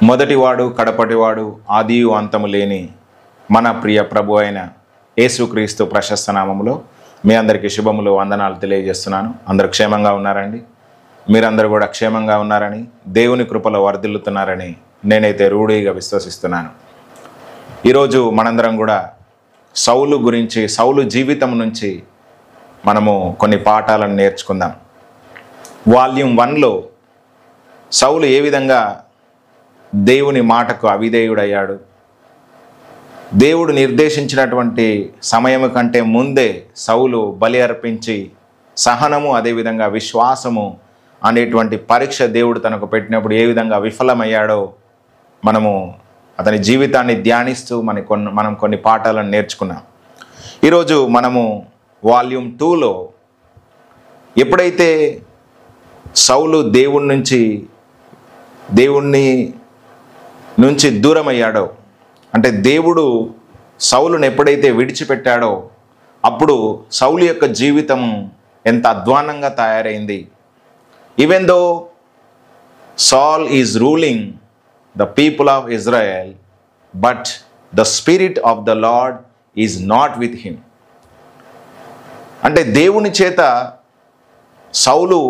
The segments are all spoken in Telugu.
మొదటివాడు కడపటివాడు ఆదియు అంతము లేని మన ప్రియ ప్రభు అయిన యేసుక్రీస్తు ప్రశస్త నామములో మీ అందరికీ శుభములు వందనాలు తెలియజేస్తున్నాను. అందరూ క్షేమంగా ఉన్నారండి. మీరందరూ కూడా క్షేమంగా ఉన్నారని, దేవుని కృపలో వర్ధిల్లుతున్నారని నేనైతే రూఢిగా విశ్వసిస్తున్నాను. ఈరోజు మనందరం కూడా సౌలు గురించి, సౌలు జీవితం నుంచి మనము కొన్ని పాఠాలను నేర్చుకుందాం. వాల్యూమ్ 1లో సౌలు ఏ విధంగా దేవుని మాటకు అవిధేయుడయ్యాడు, దేవుడు నిర్దేశించినటువంటి సమయం కంటే ముందే సౌలు బలి అర్పించి సహనము అదేవిధంగా విశ్వాసము అనేటువంటి పరీక్ష దేవుడు తనకు పెట్టినప్పుడు ఏ విధంగా విఫలమయ్యాడో మనము అతని జీవితాన్ని ధ్యానిస్తూ మనం కొన్ని పాఠాలను నేర్చుకున్నాం. ఈరోజు మనము వాల్యూమ్ 2లో ఎప్పుడైతే సౌలు దేవుణ్ణి నుంచి దూరం అయ్యాడో, అంటే దేవుడు సౌలును ఎప్పుడైతే విడిచిపెట్టాడో అప్పుడు సౌలు యొక్క జీవితం ఎంత అధ్వాన్నంగా తయారైంది. ఈవెన్ దో సాల్ is ruling the people of Israel, but the spirit of the Lord is not with him. అంటే దేవుని చేత సౌలు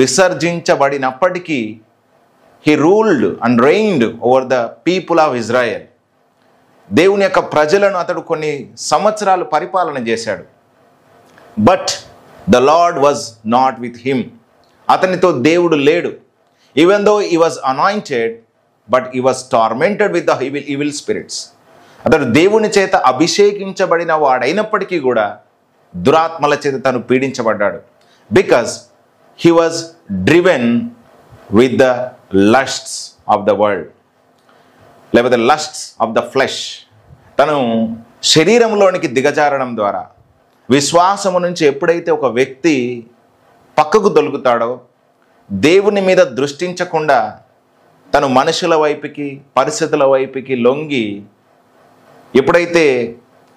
విసర్జించబడినప్పటికీ he ruled and reigned over the people of Israel. దేవుని యొక్క ప్రజలను అతడు కొన్ని సంవత్సరాలు పరిపాలన చేశాడు. But the Lord was not with him. అతనితో దేవుడు లేడు. Even though he was anointed, but he was tormented with the evil spirits. అతడు దేవుని చేత అభిషేకించబడిన వాడైనప్పటికీ కూడా దురాత్మల చేత తను పీడించబడ్డాడు. Because he was driven with the lusts of the world, లేకపోతే lusts of the flesh. తను శరీరంలోనికి దిగజారడం ద్వారా, విశ్వాసము నుంచి ఎప్పుడైతే ఒక వ్యక్తి పక్కకు తొలుగుతాడో, దేవుని మీద దృష్టించకుండా తను మనుషుల వైపుకి, పరిస్థితుల వైపుకి లొంగి ఎప్పుడైతే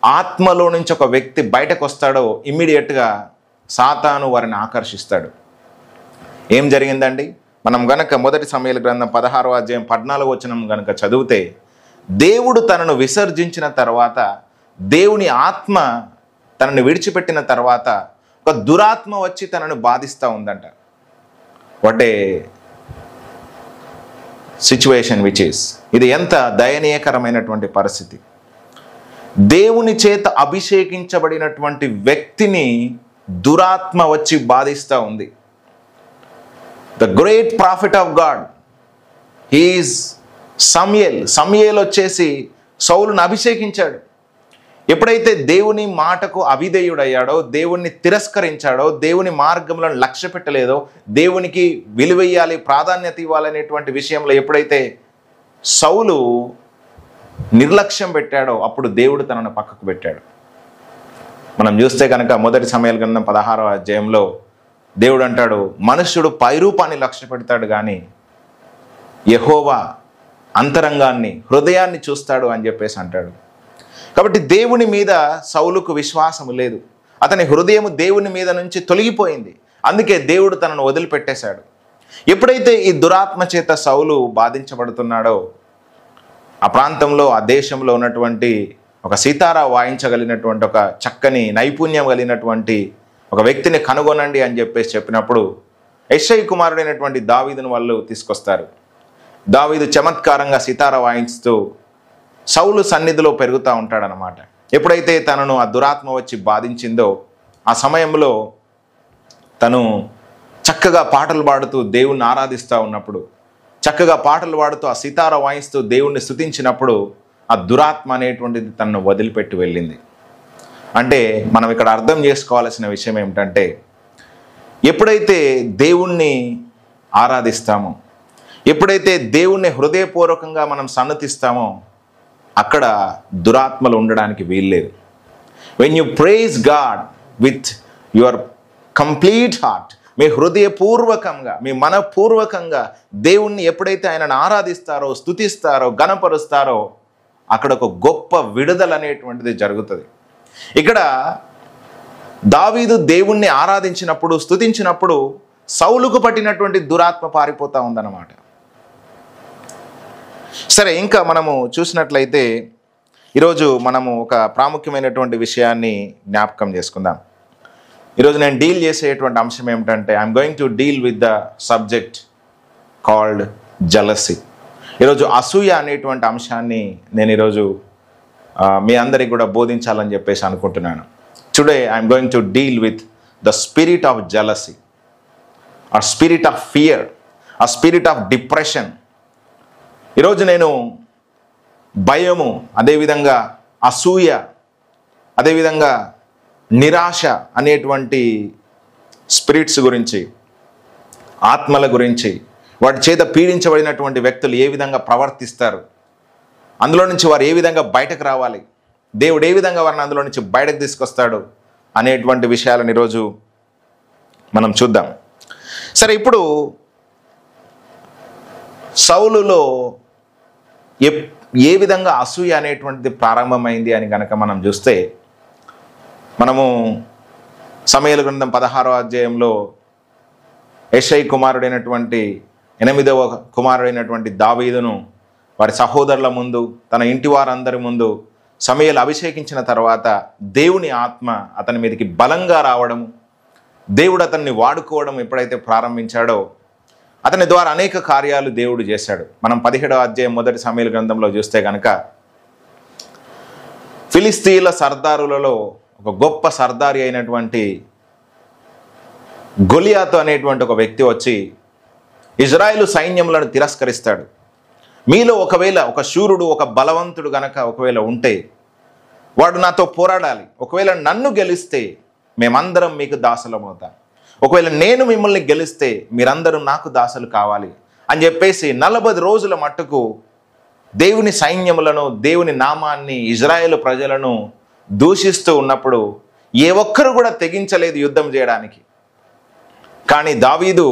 ఆత్మలో నుంచి ఒక వ్యక్తి బయటకు వస్తాడో ఇమ్మీడియట్గా సాతాను వారిని ఆకర్షిస్తాడు. ఏం జరిగిందండి? మనం గనక మొదటి సమూయేలు గ్రంథం 16వ అధ్యాయం 14వ వచనం గనక చదివితే, దేవుడు తనను విసర్జించిన తర్వాత, దేవుని ఆత్మ తనను విడిచిపెట్టిన తర్వాత ఒక దురాత్మ వచ్చి తనను బాధిస్తూ ఉందంట. What a situation which is, ఇది ఎంత దయనీయకరమైనటువంటి పరిస్థితి. దేవుని చేత అభిషేకించబడినటువంటి వ్యక్తిని దురాత్మ వచ్చి బాధిస్తూ ఉంది. The great prophet of God, he is సమూయేలు వచ్చేసి సౌలును అభిషేకించాడు. ఎప్పుడైతే దేవుని మాటకు అవిధేయుడయ్యాడో, దేవుణ్ణి తిరస్కరించాడో, దేవుని మార్గంలో లక్ష్య పెట్టలేదో, దేవునికి విలువయ్యాలి, ప్రాధాన్యత ఇవ్వాలనేటువంటి విషయంలో ఎప్పుడైతే సౌలు నిర్లక్ష్యం పెట్టాడో అప్పుడు దేవుడు తనను పక్కకు పెట్టాడు. మనం చూస్తే కనుక మొదటి సమూయేలు గ్రంథం 16వ అధ్యాయంలో దేవుడు అంటాడు, మనుష్యుడు పైరూపాన్ని లక్ష్య పెడతాడు కానీ యెహోవా అంతరంగాన్ని, హృదయాన్ని చూస్తాడు అని చెప్పేసి అంటాడు. కాబట్టి దేవుని మీద సౌలుకు విశ్వాసము లేదు. అతని హృదయము దేవుని మీద నుంచి తొలగిపోయింది. అందుకే దేవుడు తనను వదిలిపెట్టేశాడు. ఎప్పుడైతే ఈ దురాత్మ చేత సౌలు బాధించబడుతున్నాడో, ఆ ప్రాంతంలో, ఆ దేశంలో ఉన్నటువంటి ఒక సితారా వాయించగలిగినటువంటి, ఒక చక్కని నైపుణ్యం కలిగినటువంటి ఒక వ్యక్తిని కనుగొనండి అని చెప్పేసి చెప్పినప్పుడు యెషై కుమారుడైనటువంటి దావీదును వాళ్ళు తీసుకొస్తారు. దావీదు చమత్కారంగా సితార వాయిస్తూ సౌలు సన్నిధిలో పెరుగుతూ ఉంటాడనమాట. ఎప్పుడైతే తనను ఆ దురాత్మ వచ్చి బాధించిందో ఆ సమయంలో తను చక్కగా పాటలు పాడుతూ దేవుణ్ణి ఆరాధిస్తూ ఉన్నప్పుడు, చక్కగా పాటలు పాడుతూ ఆ సితార వాయిస్తూ దేవుణ్ణి స్తుతించినప్పుడు ఆ దురాత్మ అనేటువంటిది తనను వదిలిపెట్టి వెళ్ళింది. అంటే మనం ఇక్కడ అర్థం చేసుకోవాల్సిన విషయం ఏమిటంటే, ఎప్పుడైతే దేవుణ్ణి ఆరాధిస్తామో, ఎప్పుడైతే దేవుణ్ణి హృదయపూర్వకంగా మనం సన్నతిస్తామో అక్కడ దురాత్మలు ఉండడానికి వీల్లేదు. When you praise God with your complete heart, మీ హృదయపూర్వకంగా, మీ మనపూర్వకంగా దేవుణ్ణి ఎప్పుడైతే ఆయనను ఆరాధిస్తారో, స్తుతిస్తారో, గణపరుస్తారో అక్కడ ఒక గొప్ప విడుదల అనేటువంటిది జరుగుతుంది. ఇక్కడ దావీదు దేవుణ్ణి ఆరాధించినప్పుడు, స్తుతించినప్పుడు సౌలుకు పట్టినటువంటి దురాత్మ పారిపోతూ ఉందన్నమాట. సరే, ఇంకా మనము చూసినట్లయితే ఈరోజు మనము ఒక ప్రాముఖ్యమైనటువంటి విషయాన్ని జ్ఞాపకం చేసుకుందాం. ఈరోజు నేను డీల్ చేసేటువంటి అంశం ఏమిటంటే, I'm going to deal with the subject called jealousy. ఈరోజు అసూయ అనేటువంటి అంశాన్ని నేను ఈరోజు మీ అందరికి కూడా బోధించాలని చెప్పేసి అనుకుంటున్నాను. Today I'm going to deal with the spirit of jealousy, ఆ స్పిరిట్ ఆఫ్ ఫియర్, ఆ స్పిరిట్ ఆఫ్ డిప్రెషన్. ఈరోజు నేను భయము, అదేవిధంగా అసూయ, అదేవిధంగా నిరాశ అనేటువంటి స్పిరిట్స్ గురించి, ఆత్మల గురించి, వాటి చేత పీడించబడినటువంటి వ్యక్తులు ఏ విధంగా ప్రవర్తిస్తారు, అందులో నుంచి వారు ఏ విధంగా బయటకు రావాలి, దేవుడు ఏ విధంగా వారిని అందులో నుంచి బయటకు తీసుకొస్తాడు అనేటువంటి విషయాలను ఈరోజు మనం చూద్దాం. సరే, ఇప్పుడు సౌలులో ఏ విధంగా అసూయ అనేటువంటిది ప్రారంభమైంది అని కనుక మనం చూస్తే, మనము సమూయేలు గ్రంథం 16వ అధ్యాయంలో యెషై కుమారుడైనటువంటి 8వ కుమారుడైనటువంటి దావీదును వారి సహోదరుల ముందు, తన ఇంటి వారందరి ముందు సమూయేలు అభిషేకించిన తర్వాత దేవుని ఆత్మ అతని మీదకి బలంగా రావడము, దేవుడు అతన్ని వాడుకోవడం ఎప్పుడైతే ప్రారంభించాడో అతని ద్వారా అనేక కార్యాలు దేవుడు చేశాడు. మనం 17వ అధ్యాయం మొదటి సమూయేలు గ్రంథంలో చూస్తే కనుక, ఫిలిస్తీన్ల సర్దారులలో ఒక గొప్ప సర్దారి అయినటువంటి గొలియాతు అనేటువంటి ఒక వ్యక్తి వచ్చి ఇజ్రాయేలు సైన్యములను తిరస్కరిస్తాడు. మీలో ఒకవేళ ఒక శూరుడు, ఒక బలవంతుడు గనక ఒకవేళ ఉంటే వాడు నాతో పోరాడాలి, ఒకవేళ నన్ను గెలిస్తే మేమందరం మీకు దాసులమవుతాం, ఒకవేళ నేను మిమ్మల్ని గెలిస్తే మీరందరూ నాకు దాసులు కావాలి అని చెప్పేసి 40 రోజుల మట్టుకు దేవుని సైన్యములను, దేవుని నామాన్ని, ఇజ్రాయేలు ప్రజలను దూషిస్తూ ఉన్నప్పుడు ఏ ఒక్కరు కూడా తెగించలేదు యుద్ధం చేయడానికి. కానీ దావీదు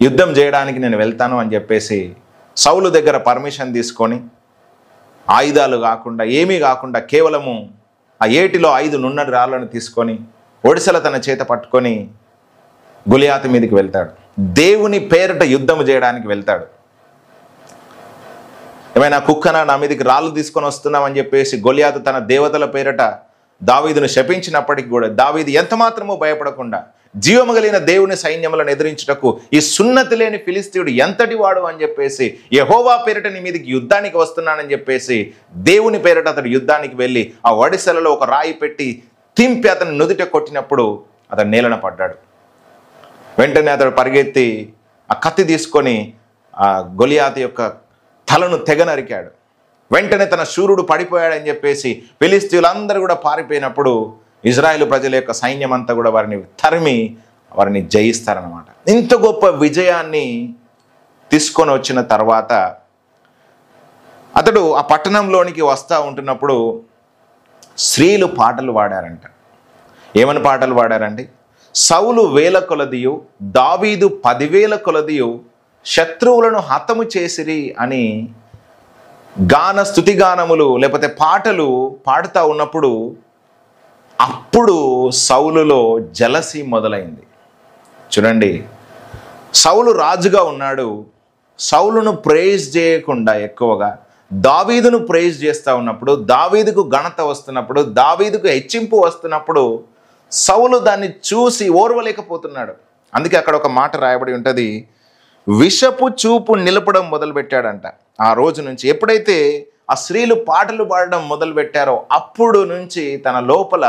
యుద్ధం చేయడానికి నేను వెళ్తాను అని చెప్పేసి సౌలు దగ్గర పర్మిషన్ తీసుకొని, ఆయుధాలు కాకుండా, ఏమీ కాకుండా, కేవలము ఆ ఏటిలో 5 నున్నటి రాళ్లను తీసుకొని ఒడిసెల తన చేత పట్టుకొని గొలియాతు మీదకి వెళ్తాడు. దేవుని పేరిట యుద్ధం చేయడానికి వెళ్తాడు. ఏమైనా కుక్కన నా మీదకి రాళ్ళు తీసుకొని వస్తున్నామని చెప్పేసి గొలియాతు తన దేవతల పేరిట దావీదును శపించినప్పటికీ కూడా దావీదు ఎంత మాత్రమూ భయపడకుండా జీవము కలిగిన దేవుని సైన్యములను ఎదిరించుటకు ఈ సున్నతి లేని ఫిలిస్తీయుడు ఎంతటి వాడు అని చెప్పేసి, యెహోవా పేరిట నీ మీదకి యుద్ధానికి వస్తున్నానని చెప్పేసి దేవుని పేరిట అతడు యుద్ధానికి వెళ్ళి ఆ ఒడిసెలలో ఒక రాయి పెట్టి తింపి అతను నుదుట కొట్టినప్పుడు అతను నేలన పడ్డాడు. వెంటనే అతడు పరిగెత్తి ఆ కత్తి తీసుకొని ఆ గొలియాతు యొక్క తలను తెగ నరికాడు. వెంటనే తన శూరుడు పడిపోయాడని చెప్పేసి ఫిలిస్తీయులందరూ కూడా పారిపోయినప్పుడు ఇజ్రాయేలు ప్రజల యొక్క సైన్యం అంతా కూడా వారిని తరిమి వారిని జయిస్తారన్నమాట. ఇంత గొప్ప విజయాన్ని తీసుకొని వచ్చిన తర్వాత అతడు ఆ పట్టణంలోనికి వస్తూ ఉంటున్నప్పుడు స్త్రీలు పాటలు పాడారంట. ఏమని పాటలు పాడారండి? సౌలు 1000 కొలదియు, దావీదు 10,000 కొలదియు శత్రువులను హతము చేసిరి అని స్తుతిగానములు లేకపోతే పాటలు పాడుతూ ఉన్నప్పుడు అప్పుడు సౌలులో జలసీ మొదలైంది. చూడండి, సౌలు రాజుగా ఉన్నాడు. సౌలును ప్రైజ్ చేయకుండా ఎక్కువగా దావీదును ప్రైజ్ చేస్తూ ఉన్నప్పుడు, దావీదుకు ఘనత వస్తున్నప్పుడు, దావీదుకు హెచ్చింపు వస్తున్నప్పుడు సౌలు దాన్ని చూసి ఓర్వలేకపోతున్నాడు. అందుకే అక్కడ ఒక మాట రాయబడి ఉంటుంది, విషపు చూపు నిలపడం మొదలుపెట్టాడంట. ఆ రోజు నుంచి ఎప్పుడైతే ఆ స్త్రీలు పాటలు పాడడం మొదలుపెట్టారో అప్పుడు నుంచి తన లోపల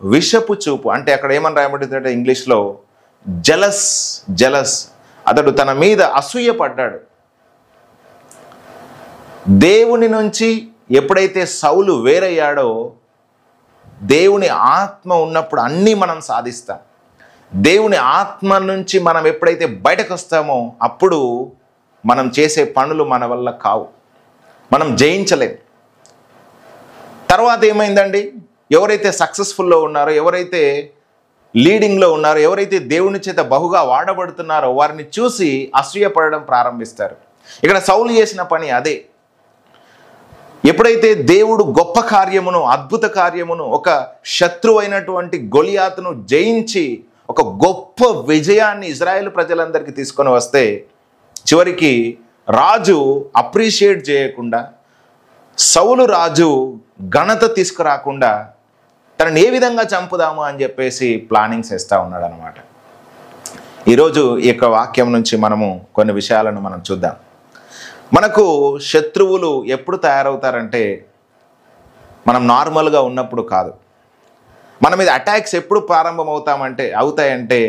విషపు చూపు, అంటే అక్కడ ఏమని రాయబడిందంటే ఇంగ్లీష్లో జలస్, అతడు తన మీద అసూయ పడ్డాడు. దేవుని నుంచి ఎప్పుడైతే సౌలు వేరయ్యాడో, దేవుని ఆత్మ ఉన్నప్పుడు అన్నీ మనం సాధిస్తాం. దేవుని ఆత్మ నుంచి మనం ఎప్పుడైతే బయటకు వస్తామో అప్పుడు మనం చేసే పనులు మన వల్ల కావు, మనం జయించలేం. తర్వాత ఏమైందండి? ఎవరైతే సక్సెస్ఫుల్లో ఉన్నారో, ఎవరైతే లీడింగ్లో ఉన్నారో, ఎవరైతే దేవుని చేత బహుగా వాడబడుతున్నారో వారిని చూసి అసూయపడడం ప్రారంభిస్తారు. ఇక్కడ సౌలు చేసిన పని అదే. ఎప్పుడైతే దేవుడు గొప్ప కార్యమును, అద్భుత కార్యమును, ఒక శత్రువు అయినటువంటి గొలియాతును జయించి ఒక గొప్ప విజయాన్ని ఇజ్రాయేల్ ప్రజలందరికీ తీసుకొని వస్తే చివరికి రాజు అప్రిషియేట్ చేయకుండా, సౌలు రాజు ఘనత తీసుకురాకుండా తనని ఏ విధంగా చంపుదాము అని చెప్పేసి ప్లానింగ్స్ వేస్తూ ఉన్నాడు అనమాట. ఈరోజు ఈ యొక్క వాక్యం నుంచి మనము కొన్ని విషయాలను మనం చూద్దాం. మనకు శత్రువులు ఎప్పుడు తయారవుతారంటే మనం నార్మల్గా ఉన్నప్పుడు కాదు. మన మీద అటాక్స్ ఎప్పుడు అవుతాయంటే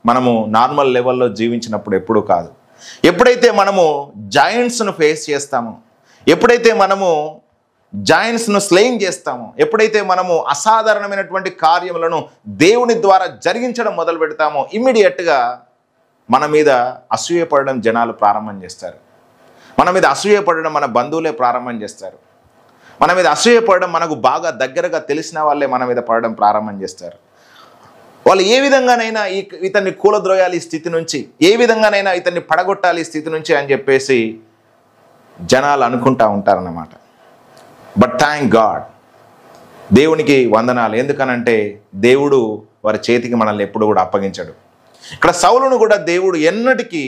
మనము నార్మల్ లెవెల్లో జీవించినప్పుడు ఎప్పుడు కాదు. ఎప్పుడైతే మనము జాయింట్స్ను ఫేస్ చేస్తామో, ఎప్పుడైతే మనము జాయింట్స్ను స్లేయింగ్ చేస్తామో, ఎప్పుడైతే మనము అసాధారణమైనటువంటి కార్యములను దేవుని ద్వారా జరిగించడం మొదలు పెడతామో, ఇమ్మీడియట్గా మన మీద అసూయపడడం జనాలు ప్రారంభం చేస్తారు. మన మీద అసూయపడడం మన బంధువులే ప్రారంభం చేస్తారు. మన మీద అసూయపడడం మనకు బాగా దగ్గరగా తెలిసిన వాళ్ళే మన మీద పడడం ప్రారంభం చేస్తారు. వాళ్ళు ఏ విధంగానైనా ఇతన్ని కూలద్రోయాలి ఈ స్థితి నుంచి, ఏ విధంగానైనా ఇతన్ని పడగొట్టాలి ఈ స్థితి నుంచి అని చెప్పేసి జనాలు అనుకుంటూ ఉంటారన్నమాట. బట్ థ్యాంక్ గాడ్, దేవునికి వందనాలు. ఎందుకనంటే దేవుడు వారి చేతికి మనల్ని ఎప్పుడు కూడా అప్పగించడు. ఇక్కడ సౌలును కూడా దేవుడు ఎన్నటికీ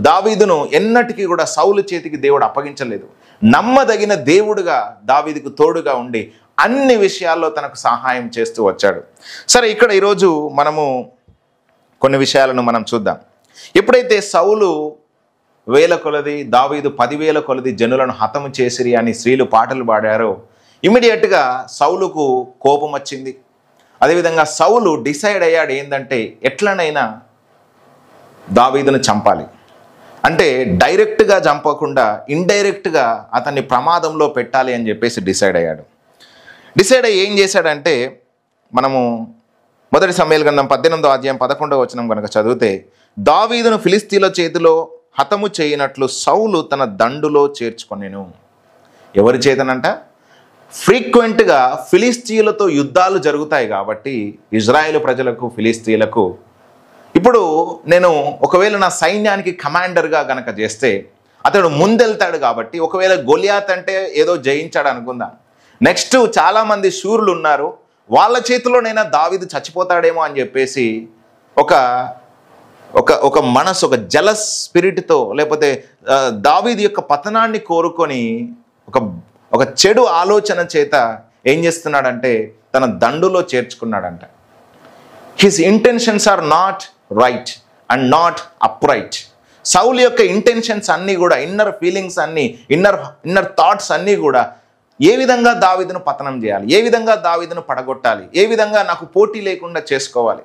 దావీదును ఎన్నటికీ కూడా సౌలు చేతికి దేవుడు అప్పగించలేదు. నమ్మదగిన దేవుడుగా దావీదుకు తోడుగా ఉండి అన్ని విషయాల్లో తనకు సహాయం చేస్తూ వచ్చాడు. సరే, ఇక్కడ ఈరోజు మనము కొన్ని విషయాలను మనం చూద్దాం. ఎప్పుడైతే సౌలు 1000 కొలది, దావీదు 10,000 కొలది జనులను హతము చేసిరి అని స్త్రీలు పాటలు పాడారో, ఇమ్మీడియట్గా సౌలుకు కోపం వచ్చింది. అదేవిధంగా సౌలు డిసైడ్ అయ్యాడు ఏంటంటే ఎట్లనైనా దావీదును చంపాలి. అంటే డైరెక్ట్గా చంపకుండా ఇండైరెక్ట్గా అతన్ని ప్రమాదంలో పెట్టాలి అని చెప్పేసి డిసైడ్ అయ్యాడు. డిసైడ్ అయ్యి ఏం చేశాడంటే, మనము 1 సమూయేలు గ్రంథం 18వ అధ్యాయం 11వ వచనం కనుక చదివితే, దావీదును ఫిలిస్తీయుల చేతిలో హతము చేయనట్లు సౌలు తన దండులో చేర్చుకొనెను. ఎవరి చేతనంట? ఫ్రీక్వెంట్గా ఫిలిస్తీయులతో యుద్ధాలు జరుగుతాయి కాబట్టి ఇజ్రాయేలు ప్రజలకు, ఫిలిస్తీయులకు, ఇప్పుడు నేను ఒకవేళ నా సైన్యానికి కమాండర్గా గనక చేస్తే అతడు ముందెళ్తాడు కాబట్టి, ఒకవేళ గొలియాత్ అంటే ఏదో జయించాడు అనుకుందాం, నెక్స్ట్ చాలామంది శూరులు ఉన్నారు, వాళ్ళ చేతిలోనైనా దావీదు చచ్చిపోతాడేమో అని చెప్పేసి ఒక మనసు, ఒక జలస్ స్పిరిట్తో, లేకపోతే దావీదు యొక్క పతనాన్ని కోరుకొని ఒక చెడు ఆలోచన చేత ఏం చేస్తున్నాడంటే తన దండులో చేర్చుకున్నాడంట. His intentions are not right and not upright. సౌలు యొక్క ఇంటెన్షన్స్ అన్నీ కూడా, ఇన్నర్ ఫీలింగ్స్ అన్నీ, ఇన్నర్ థాట్స్ అన్నీ కూడా ఏ విధంగా దావీదును పతనం చేయాలి, ఏ విధంగా దావీదును పడగొట్టాలి, ఏ విధంగా నాకు పోటీ లేకుండా చేసుకోవాలి,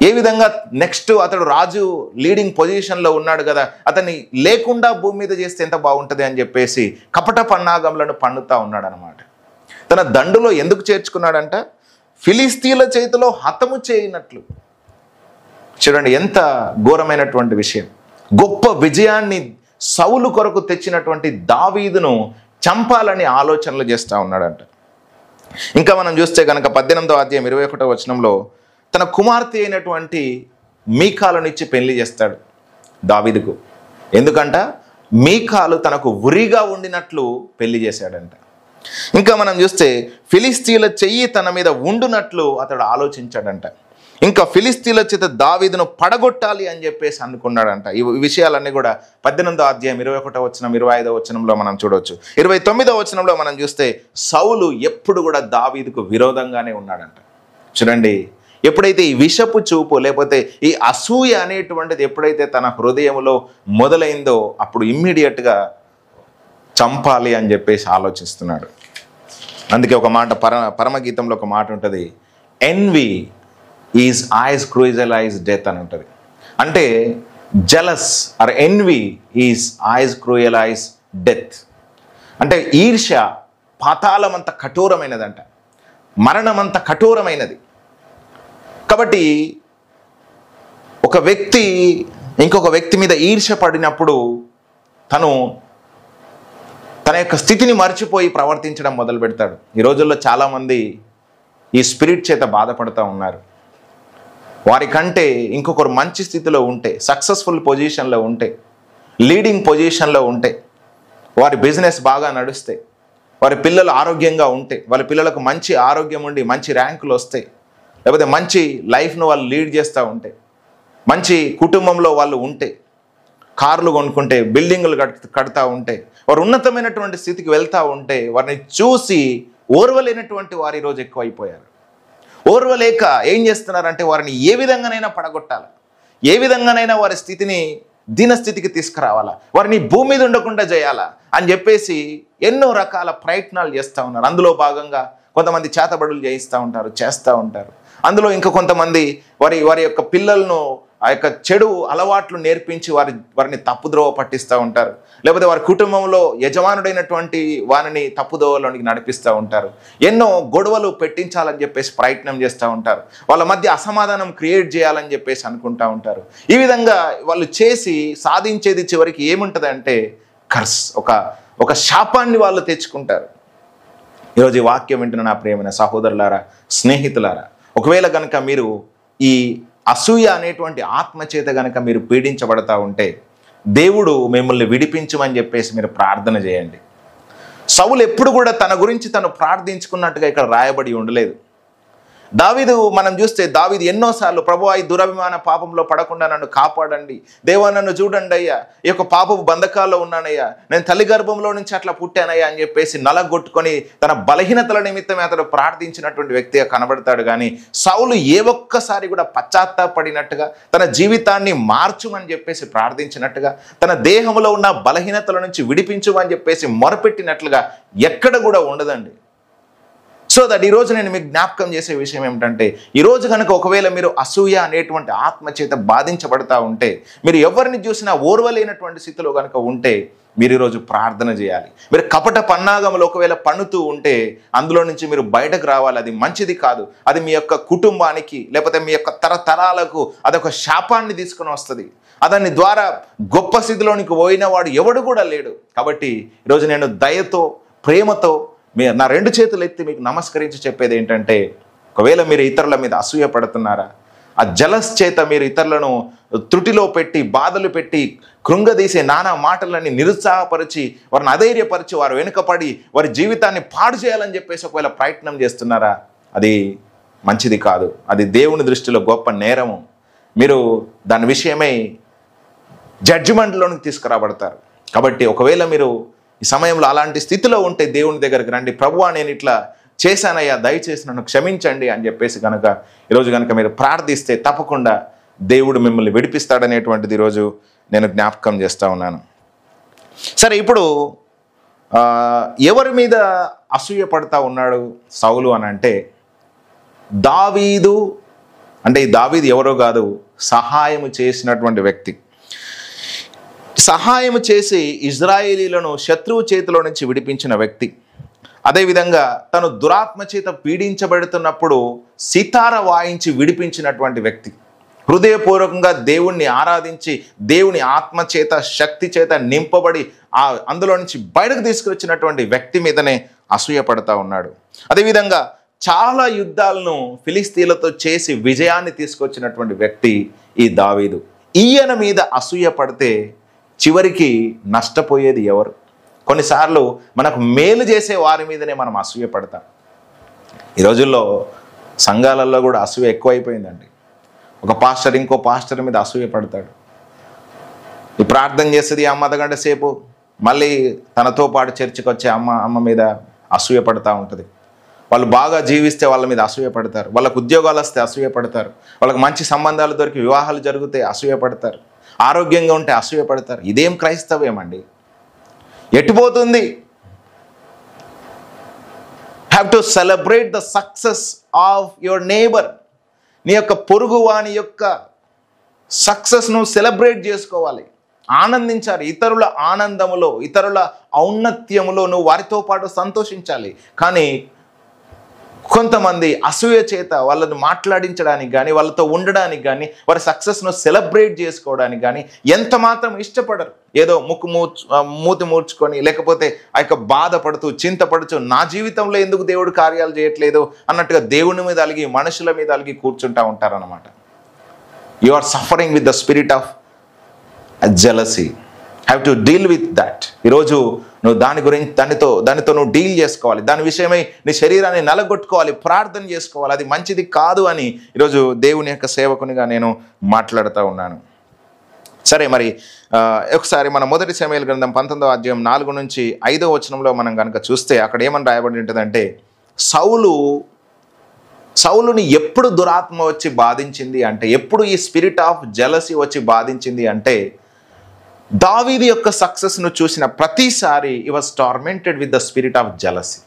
ఏ విధంగా నెక్స్ట్ అతడు రాజు లీడింగ్ పొజిషన్లో ఉన్నాడు కదా, అతన్ని లేకుండా భూమి మీద చేస్తే ఎంత బాగుంటుంది అని చెప్పేసి కపట పన్నాగములను పన్నుతా ఉన్నాడు అనమాట. తన దండులో ఎందుకు చేర్చుకున్నాడంట? ఫిలిస్తీయుల చేతిలో హతము చేయనట్లు. చూడండి ఎంత ఘోరమైనటువంటి విషయం. గొప్ప విజయాన్ని సౌలు కొరకు తెచ్చినటువంటి దావీదును చంపాలని ఆలోచనలు చేస్తూ ఉన్నాడంట. ఇంకా మనం చూస్తే కనుక 18వ అధ్యాయం 21వ వచనంలో తన కుమార్తె అయినటువంటి మీకాలును ఇచ్చి పెళ్లి చేస్తాడు దావీదుకు. ఎందుకంట మీకాలు తనకు ఉరిగా ఉండినట్లు పెళ్లి చేశాడంట. ఇంకా మనం చూస్తే ఫిలిస్తీయుల చెయ్యి తన మీద ఉండునట్లు అతడు ఆలోచించాడంట. ఇంకా ఫిలిస్తీయుల చేత దావీదును పడగొట్టాలి అని చెప్పేసి అనుకున్నాడంట. ఈ విషయాలన్నీ కూడా 18వ అధ్యాయం 21వ వచనం, 25వ వచనంలో మనం చూడవచ్చు. 29వ వచనంలో మనం చూస్తే సౌలు ఎప్పుడు కూడా దావీదుకు విరోధంగానే ఉన్నాడంట. చూడండి, ఎప్పుడైతే ఈ విషపు చూపు లేకపోతే ఈ అసూయ అనేటువంటిది ఎప్పుడైతే తన హృదయంలో మొదలైందో అప్పుడు ఇమ్మీడియట్గా చంపాలి అని చెప్పేసి ఆలోచిస్తున్నాడు. అందుకే ఒక మాట పరమగీతంలో ఒక మాట ఉంటుంది, envy is as cruel as death అని ఉంటుంది. అంటే jealous or envy is as cruel as death. అంటే ఈర్ష్య పాతాళం అంత కఠోరమైనదంట, మరణం అంత కఠోరమైనది. కాబట్టి ఒక వ్యక్తి ఇంకొక వ్యక్తి మీద ఈర్ష్య పడినప్పుడు తన యొక్క స్థితిని మర్చిపోయి ప్రవర్తించడం మొదలు పెడతాడు. ఈ రోజుల్లో చాలామంది ఈ స్పిరిట్ చేత బాధపడుతూ ఉన్నారు. వారికంటే ఇంకొకరు మంచి స్థితిలో ఉంటే, సక్సెస్ఫుల్ పొజిషన్లో ఉంటే, లీడింగ్ పొజిషన్లో ఉంటే, వారి బిజినెస్ బాగా నడుస్తే, వారి పిల్లలు ఆరోగ్యంగా ఉంటే, వాళ్ళ పిల్లలకు మంచి ఆరోగ్యం ఉండి మంచి ర్యాంకులు వస్తే, లేకపోతే మంచి లైఫ్ను వాళ్ళు లీడ్ చేస్తూ ఉంటే, మంచి కుటుంబంలో వాళ్ళు ఉంటే, కార్లు కొనుక్కుంటే, బిల్డింగులు కడతా ఉంటే, వారు ఉన్నతమైనటువంటి స్థితికి వెళ్తూ ఉంటే వారిని చూసి ఓర్వలేనటువంటి వారు ఈరోజు ఎక్కువైపోయారు. ఓర్వలేక ఏం చేస్తున్నారంటే వారిని ఏ విధంగానైనా పడగొట్టాలి, ఏ విధంగానైనా వారి స్థితిని దీనస్థితికి తీసుకురావాలా, వారిని భూమి మీద ఉండకుండా చేయాలా అని చెప్పేసి ఎన్నో రకాల ప్రయత్నాలు చేస్తూ ఉన్నారు. అందులో భాగంగా కొంతమంది చేతబడులు చేస్తూ ఉంటారు. అందులో ఇంకా కొంతమంది వారి యొక్క పిల్లలను ఆ యొక్క చెడు అలవాట్లు నేర్పించి వారిని తప్పుద్రోవ పట్టిస్తూ ఉంటారు. లేకపోతే వారి కుటుంబంలో యజమానుడైనటువంటి వారిని తప్పుదోవలోనికి నడిపిస్తూ ఉంటారు. ఎన్నో గొడవలు పెట్టించాలని చెప్పేసి ప్రయత్నం చేస్తూ ఉంటారు. వాళ్ళ మధ్య అసమాధానం క్రియేట్ చేయాలని చెప్పేసి అనుకుంటూ ఉంటారు. ఈ విధంగా వాళ్ళు చేసి సాధించేది చివరికి ఏముంటుందంటే కర్స్, ఒక శాపాన్ని వాళ్ళు తెచ్చుకుంటారు. ఈరోజు ఈ వాక్యం వింటున్న నా ప్రియమైన సహోదరులారా, స్నేహితులారా, ఒకవేళ కనుక మీరు ఈ అసూయ అనేటువంటి ఆత్మచేత కనుక మీరు పీడించబడతా ఉంటే దేవుడు మిమ్మల్ని విడిపించమని చెప్పేసి మీరు ప్రార్థన చేయండి. సౌలు ఎప్పుడు కూడా తన గురించి తను ప్రార్థించుకున్నట్టుగా ఇక్కడ రాయబడి ఉండలేదు. దావీదు మనం చూస్తే దావీదు ఎన్నోసార్లు ప్రభువా ఈ దురభిమాన పాపంలో పడకుండా నన్ను కాపాడండి, దేవా నన్ను చూడండి అయ్యా, ఈ యొక్క పాపపు బంధకాల్లో ఉన్నానయ్యా, నేను తల్లి గర్భంలో నుంచి అట్లా పుట్టానయ్యా అని చెప్పేసి నలగొట్టుకొని తన బలహీనతల నిమిత్తమే అతడు ప్రార్థించినటువంటి వ్యక్తిగా కనబడతాడు. కానీ సౌలు ఏ ఒక్కసారి కూడా పశ్చాత్తాపడినట్టుగా, తన జీవితాన్ని మార్చుమని చెప్పేసి ప్రార్థించినట్టుగా, తన దేహంలో ఉన్న బలహీనతల నుంచి విడిపించుమని చెప్పేసి మొరపెట్టినట్లుగా ఎక్కడ కూడా ఉండదండి. సో దట్ ఈరోజు నేను మీకు జ్ఞాపకం చేసే విషయం ఏమిటంటే, ఈరోజు కనుక ఒకవేళ మీరు అసూయ అనేటువంటి ఆత్మచేత బాధించబడతా ఉంటే, మీరు ఎవరిని చూసినా ఓర్వలేనటువంటి స్థితిలో కనుక ఉంటే మీరు ఈరోజు ప్రార్థన చేయాలి. మీరు కపట పన్నాగంలో ఒకవేళ పన్నుతూ ఉంటే అందులో నుంచి మీరు బయటకు రావాలి. అది మంచిది కాదు. అది మీ యొక్క కుటుంబానికి లేకపోతే మీ యొక్క తరతరాలకు అదొక శాపాన్ని తీసుకొని వస్తుంది. అతని ద్వారా గొప్ప స్థితిలోనికి పోయిన వాడు ఎవడు కూడా లేడు. కాబట్టి ఈరోజు నేను దయతో, ప్రేమతో నా 2 చేతులు ఎత్తి మీకు నమస్కరించి చెప్పేది ఏంటంటే, ఒకవేళ మీరు ఇతరుల మీద అసూయ పడుతున్నారా, ఆ జలస్ చేత మీరు ఇతరులను త్రుటిలో పెట్టి, బాధలు పెట్టి, కృంగదీసే నానా మాటలని నిరుత్సాహపరిచి, వారిని అధైర్యపరిచి, వారు వెనుకపడి వారి జీవితాన్ని పాడు చేయాలని చెప్పేసి ఒకవేళ ప్రయత్నం చేస్తున్నారా, అది మంచిది కాదు. అది దేవుని దృష్టిలో గొప్ప నేరము. మీరు దాని విషయమై జడ్జిమెంట్లోనికి తీసుకురాబడతారు. కాబట్టి ఒకవేళ మీరు ఈ సమయంలో అలాంటి స్థితిలో ఉంటే దేవుని దగ్గరికి రండి. ప్రభువా నేను ఇట్లా చేశానయ్యా, దయచేసి నన్ను క్షమించండి అని చెప్పేసి కనుక ఈరోజు కనుక మీరు ప్రార్థిస్తే తప్పకుండా దేవుడు మిమ్మల్ని విడిపిస్తాడనేటువంటిది ఈరోజు నేను జ్ఞాపకం చేస్తూ ఉన్నాను. సరే, ఇప్పుడు ఎవరి మీద అసూయ పడతా ఉన్నాడు సౌలు అని అంటే, దావీదు. అంటే ఈ దావీదు ఎవరో కాదు, సహాయము చేసినటువంటి వ్యక్తి. సహాయం చేసి ఇజ్రాయేలీలను శత్రువు చేతిలో నుంచి విడిపించిన వ్యక్తి. అదేవిధంగా తను దురాత్మ చేత పీడించబడుతున్నప్పుడు సితార వాయించి విడిపించినటువంటి వ్యక్తి. హృదయపూర్వకంగా దేవుణ్ణి ఆరాధించి దేవుని ఆత్మ చేత, శక్తి చేత నింపబడి అందులో నుంచి బయటకు తీసుకొచ్చినటువంటి వ్యక్తి మీదనే అసూయ పడతా ఉన్నాడు. అదేవిధంగా చాలా యుద్ధాలను ఫిలిస్తీన్లతో చేసి విజయాన్ని తీసుకొచ్చినటువంటి వ్యక్తి ఈ దావీదు. ఈయన మీద అసూయ పడితే చివరికి నష్టపోయేది ఎవరు? కొన్నిసార్లు మనకు మేలు చేసే వారి మీదనే మనం అసూయ పడతాం. ఈ రోజుల్లో సంఘాలలో కూడా అసూయ ఎక్కువైపోయిందండి. ఒక పాస్టర్ ఇంకో పాస్టర్ మీద అసూయ పడతాడు. ఈ ప్రార్థన చేస్తుంది అమ్మ అర్ధగంట సేపు, మళ్ళీ తనతో పాటు చర్చికి వచ్చే అమ్మ మీద అసూయ పడతా ఉంటుంది. వాళ్ళు బాగా జీవిస్తే వాళ్ళ మీద అసూయ పడతారు. వాళ్ళకు ఉద్యోగాలు వస్తే అసూయ పడతారు. వాళ్ళకి మంచి సంబంధాలు దొరికి వివాహాలు జరిగితే అసూయ పడతారు. ఆరోగ్యంగా ఉంటే అసూయ పడతారు. ఇదేం క్రైస్తవ్యమండి? ఎటుపోతుంది? Have to celebrate the success of your neighbour. నీ యొక్క పొరుగు వాని యొక్క సక్సెస్ను సెలబ్రేట్ చేసుకోవాలి, ఆనందించాలి. ఇతరుల ఆనందములో, ఇతరుల ఔన్నత్యములో నువ్వు వారితో పాటు సంతోషించాలి. కానీ కొంతమంది అసూయ చేత వాళ్ళని మాట్లాడించడానికి కానీ, వాళ్ళతో ఉండడానికి కానీ, వారి సక్సెస్ను సెలబ్రేట్ చేసుకోవడానికి కానీ ఎంత మాత్రం ఇష్టపడరు. ఏదో మూతి మూర్చుకొని, లేకపోతే ఆ యొక్క బాధపడుతూ, చింతపడుతూ, నా జీవితంలో ఎందుకు దేవుడు కార్యాలు చేయట్లేదు అన్నట్టుగా దేవుని మీద అలిగి, మనుషుల మీద అలిగి కూర్చుంటూ ఉంటారన్నమాట. You are suffering with the spirit of jealousy. Have to deal with that. ఈరోజు నువ్వు దానితో నువ్వు డీల్ చేసుకోవాలి. దాని విషయమై నీ శరీరాన్ని నలగొట్టుకోవాలి, ప్రార్థన చేసుకోవాలి. అది మంచిది కాదు అని ఈరోజు దేవుని యొక్క సేవకునిగా నేను మాట్లాడుతూ ఉన్నాను. సరే, మరి ఒకసారి మన మొదటి సమూయేలు గ్రంథం 19వ అధ్యాయం 4 నుంచి 5వ వచనంలో మనం కనుక చూస్తే అక్కడ ఏమని రాయబడి ఉంటుందంటే, సౌలుని ఎప్పుడు దురాత్మ వచ్చి బాధించింది అంటే, ఎప్పుడు ఈ స్పిరిట్ ఆఫ్ జెలసీ వచ్చి బాధించింది అంటే, దావీదు యొక్క సక్సెస్ను చూసిన ప్రతిసారి he was tormented with the spirit of jealousy.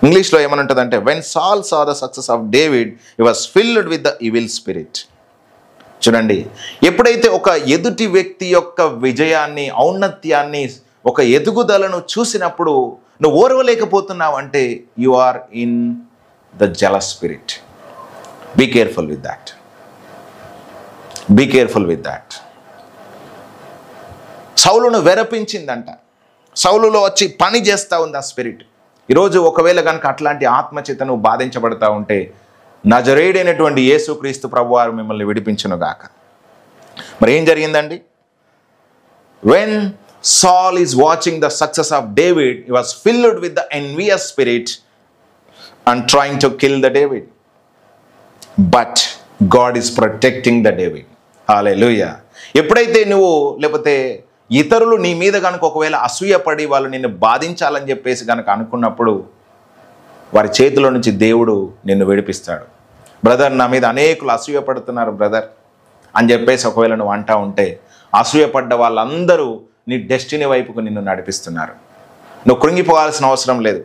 ఇంగ్లీష్లో ఏమని ఉంటుందంటే, when Saul saw the success of David, he was filled with the evil spirit. చూడండి, ఎప్పుడైతే ఒక ఎదుటి వ్యక్తి యొక్క విజయాన్ని, ఔన్నత్యాన్ని, ఒక ఎదుగుదలను చూసినప్పుడు నువ్వు ఓర్వలేకపోతున్నావు అంటే you are in the jealous spirit. Be careful with that. Be careful with that. సౌలును వెరపించిందంట. సౌలులో వచ్చి పని చేస్తూ ఉంది ఆ స్పిరిట్. ఈరోజు ఒకవేళ కనుక అట్లాంటి ఆత్మచేత నువ్వు బాధించబడతా ఉంటే, నజరేయుడైనటువంటి యేసుక్రీస్తు ప్రభువారు మిమ్మల్ని విడిపించునుగాక. మరి ఏం జరిగిందండి? when Saul is watching the success of David, he was filled with the envious spirit and trying to kill the David, but God is protecting the David. Hallelujah. ఎప్పుడైతే నువ్వు లేకపోతే ఇతరులు నీ మీద కనుక ఒకవేళ అసూయపడి వాళ్ళు నిన్ను బాధించాలని చెప్పేసి కనుక అనుకున్నప్పుడు వారి చేతిలో నుంచి దేవుడు నిన్ను విడిపిస్తాడు. బ్రదర్, నా మీద అనేకులు అసూయపడుతున్నారు బ్రదర్ అని చెప్పేసి ఒకవేళ నువ్వు అంటా ఉంటే, అసూయపడ్డ వాళ్ళందరూ నీ డెస్టినీ వైపుకు నిన్ను నడిపిస్తున్నారు. నువ్వు కృంగిపోవాల్సిన అవసరం లేదు.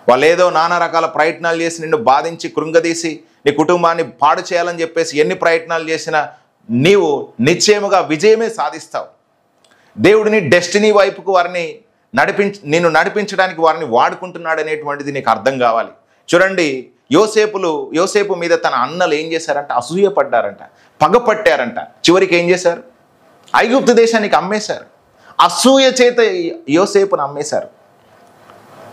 వాళ్ళు ఏదో నానా రకాల ప్రయత్నాలు చేసి నిన్ను బాధించి కృంగదీసి నీ కుటుంబాన్ని పాడు చేయాలని చెప్పేసి ఎన్ని ప్రయత్నాలు చేసినా నీవు నిశ్చయముగా విజయమే సాధిస్తావు. దేవుడిని డెస్టినీ వైపుకు వారిని నిన్ను నడిపించడానికి వారిని వాడుకుంటున్నాడు అనేటువంటిది నీకు అర్థం కావాలి. చూడండి, యోసేపు మీద తన అన్నలు ఏం చేశారంట? అసూయపడ్డారంట, పగపట్టారంట. చివరికి ఏం చేశారు? ఐగుప్తు దేశానికి అమ్మేశారు. అసూయ చేత యోసేపును అమ్మేశారు.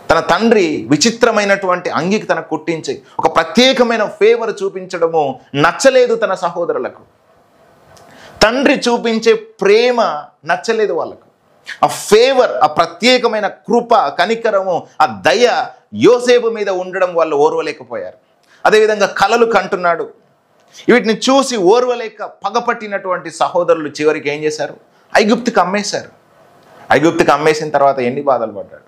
తన తండ్రి విచిత్రమైనటువంటి అంగికి తనకు కుట్టించి ఒక ప్రత్యేకమైన ఫేవర్ చూపించడము నచ్చలేదు తన సహోదరులకు. తండ్రి చూపించే ప్రేమ నచ్చలేదు వాళ్ళకు. ఆ ఫేవర్, ఆ ప్రత్యేకమైన కృప, కనికరము, ఆ దయ యోసేపు మీద ఉండడం వాళ్ళు ఓర్వలేకపోయారు. అదేవిధంగా కలలు కంటున్నాడు. వీటిని చూసి ఓర్వలేక పగపట్టినటువంటి సహోదరులు చివరికి ఏం చేశారు? ఐగుప్తుకి అమ్మేశారు. ఐగుప్తుకి అమ్మేసిన తర్వాత ఎన్ని బాధలు పడ్డాడు.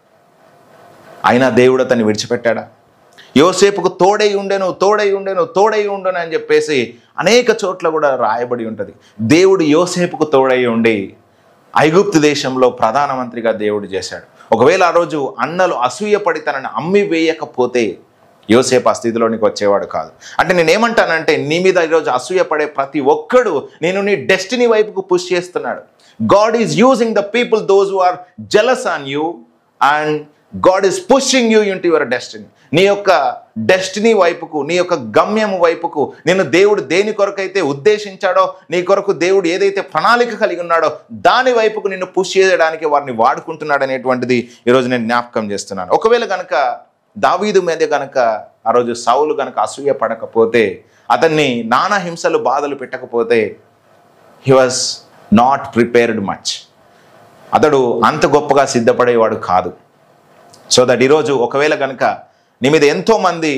అయినా దేవుడు అతన్ని విడిచిపెట్టాడా? యోసేపుకు తోడై ఉండెను అని చెప్పేసి అనేక చోట్ల కూడా రాయబడి ఉంటుంది. దేవుడు యోసేపుకు తోడై ఉండి ఐగుప్తు దేశంలో ప్రధానమంత్రిగా దేవుడు చేశాడు. ఒకవేళ ఆ రోజు అన్నలు అసూయపడి తనని అమ్మి వేయకపోతే యోసేపు ఆ స్థితిలోనికి వచ్చేవాడు కాదు. అంటే నేనేమంటానంటే, నీ మీద ఈరోజు అసూయపడే ప్రతి ఒక్కడు నేను నీ డెస్టినీ వైపుకు పుష్ చేస్తున్నాడు. God is using the people those who are jealous on you and God is pushing you into your destiny. నీ యొక్క డెస్టినీ వైపుకు, నీ యొక్క గమ్యం వైపుకు నిన్ను దేవుడు దేని కొరకైతే ఉద్దేశించాడో, నీ కొరకు దేవుడు ఏదైతే ప్రణాళిక కలిగి ఉన్నాడో దాని వైపుకు నిన్ను పుష్ చేయడానికి వారిని వాడుకుంటున్నాడు అనేటువంటిది ఈరోజు నేను జ్ఞాపకం చేస్తున్నాను. ఒకవేళ కనుక దావీదు మీద కనుక ఆ రోజు సౌలు కనుక అసూయ పడకపోతే, అతన్ని నానా హింసలు బాధలు పెట్టకపోతే, he was not prepared much. అతడు అంత గొప్పగా సిద్ధపడేవాడు కాదు. సో దట్ ఈరోజు ఒకవేళ కనుక నీ మీద ఎంతోమంది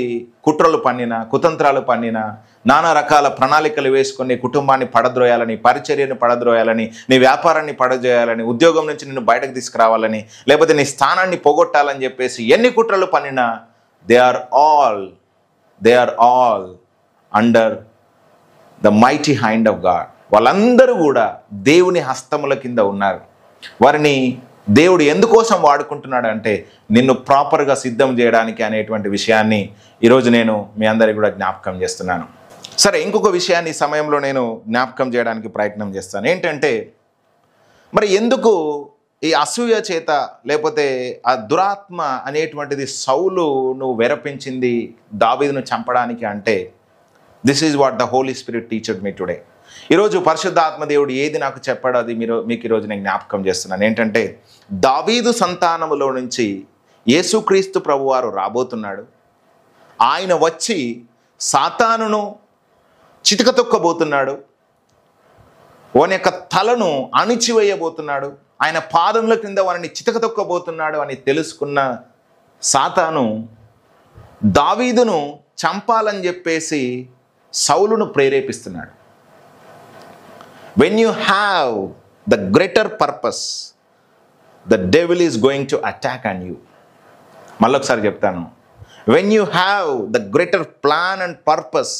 కుట్రలు పన్నినా, కుతంత్రాలు పన్నినా, నానా రకాల ప్రణాళికలు వేసుకొని కుటుంబాన్ని పడద్రోయాలని, పరిచర్యను పడద్రోయాలని, నీ వ్యాపారాన్ని పడద్రోయాలని, ఉద్యోగం నుంచి నిన్ను బయటకు తీసుకురావాలని, లేకపోతే నీ స్థానాన్ని పోగొట్టాలని చెప్పేసి ఎన్ని కుట్రలు పన్నినా, they are all under the mighty hand of God. వాళ్ళందరూ కూడా దేవుని హస్తముల కింద ఉన్నారు. వారిని దేవుడు ఎందుకోసం వాడుకుంటున్నాడు అంటే నిన్ను ప్రాపర్గా సిద్ధం చేయడానికి అనేటువంటి విషయాన్ని ఈరోజు నేను మీ అందరికీ కూడా జ్ఞాపకం చేస్తున్నాను. సరే, ఇంకొక విషయాన్ని ఈ సమయంలో నేను జ్ఞాపకం చేయడానికి ప్రయత్నం చేస్తాను. ఏంటంటే, మరి ఎందుకు ఈ అసూయ చేత లేకపోతే ఆ దురాత్మ అనేటువంటిది సౌలును వెరపించింది దావీదును చంపడానికి అంటే, this is what the Holy Spirit teached me today. ఈరోజు పరిశుద్ధాత్మ దేవుడు ఏది నాకు చెప్పాడో అది మీకు ఈరోజు నేను జ్ఞాపకం చేస్తున్నాను. ఏంటంటే, దావీదు సంతానములో నుంచి యేసుక్రీస్తు ప్రభువారు రాబోతున్నాడు. ఆయన వచ్చి సాతానును చితకతొక్కబోతున్నాడు. వాని యొక్క తలను అణిచివేయబోతున్నాడు. ఆయన పాదముల క్రింద వారిని చితకతొక్కబోతున్నాడు అని తెలుసుకున్న సాతాను దావీదును చంపాలని చెప్పేసి సౌలును ప్రేరేపిస్తున్నాడు. When you have the greater purpose, the devil is going to attack on you. మళ్ళొకసారి చెప్తాను. When you have the greater plan and purpose,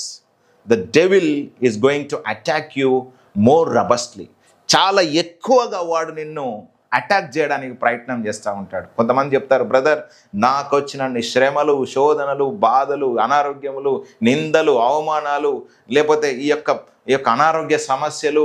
the devil is going to attack you more robustly. చాలా ఎక్కువగా వాడు నిన్ను అటాక్ చేయడానికి ప్రయత్నం చేస్తూ ఉంటాడు. కొంతమంది చెప్తారు, బ్రదర్ నాకు వచ్చిన శ్రమలు, శోధనలు, బాధలు, అనారోగ్యములు, నిందలు, అవమానాలు, లేకపోతే ఈ యొక్క అనారోగ్య సమస్యలు,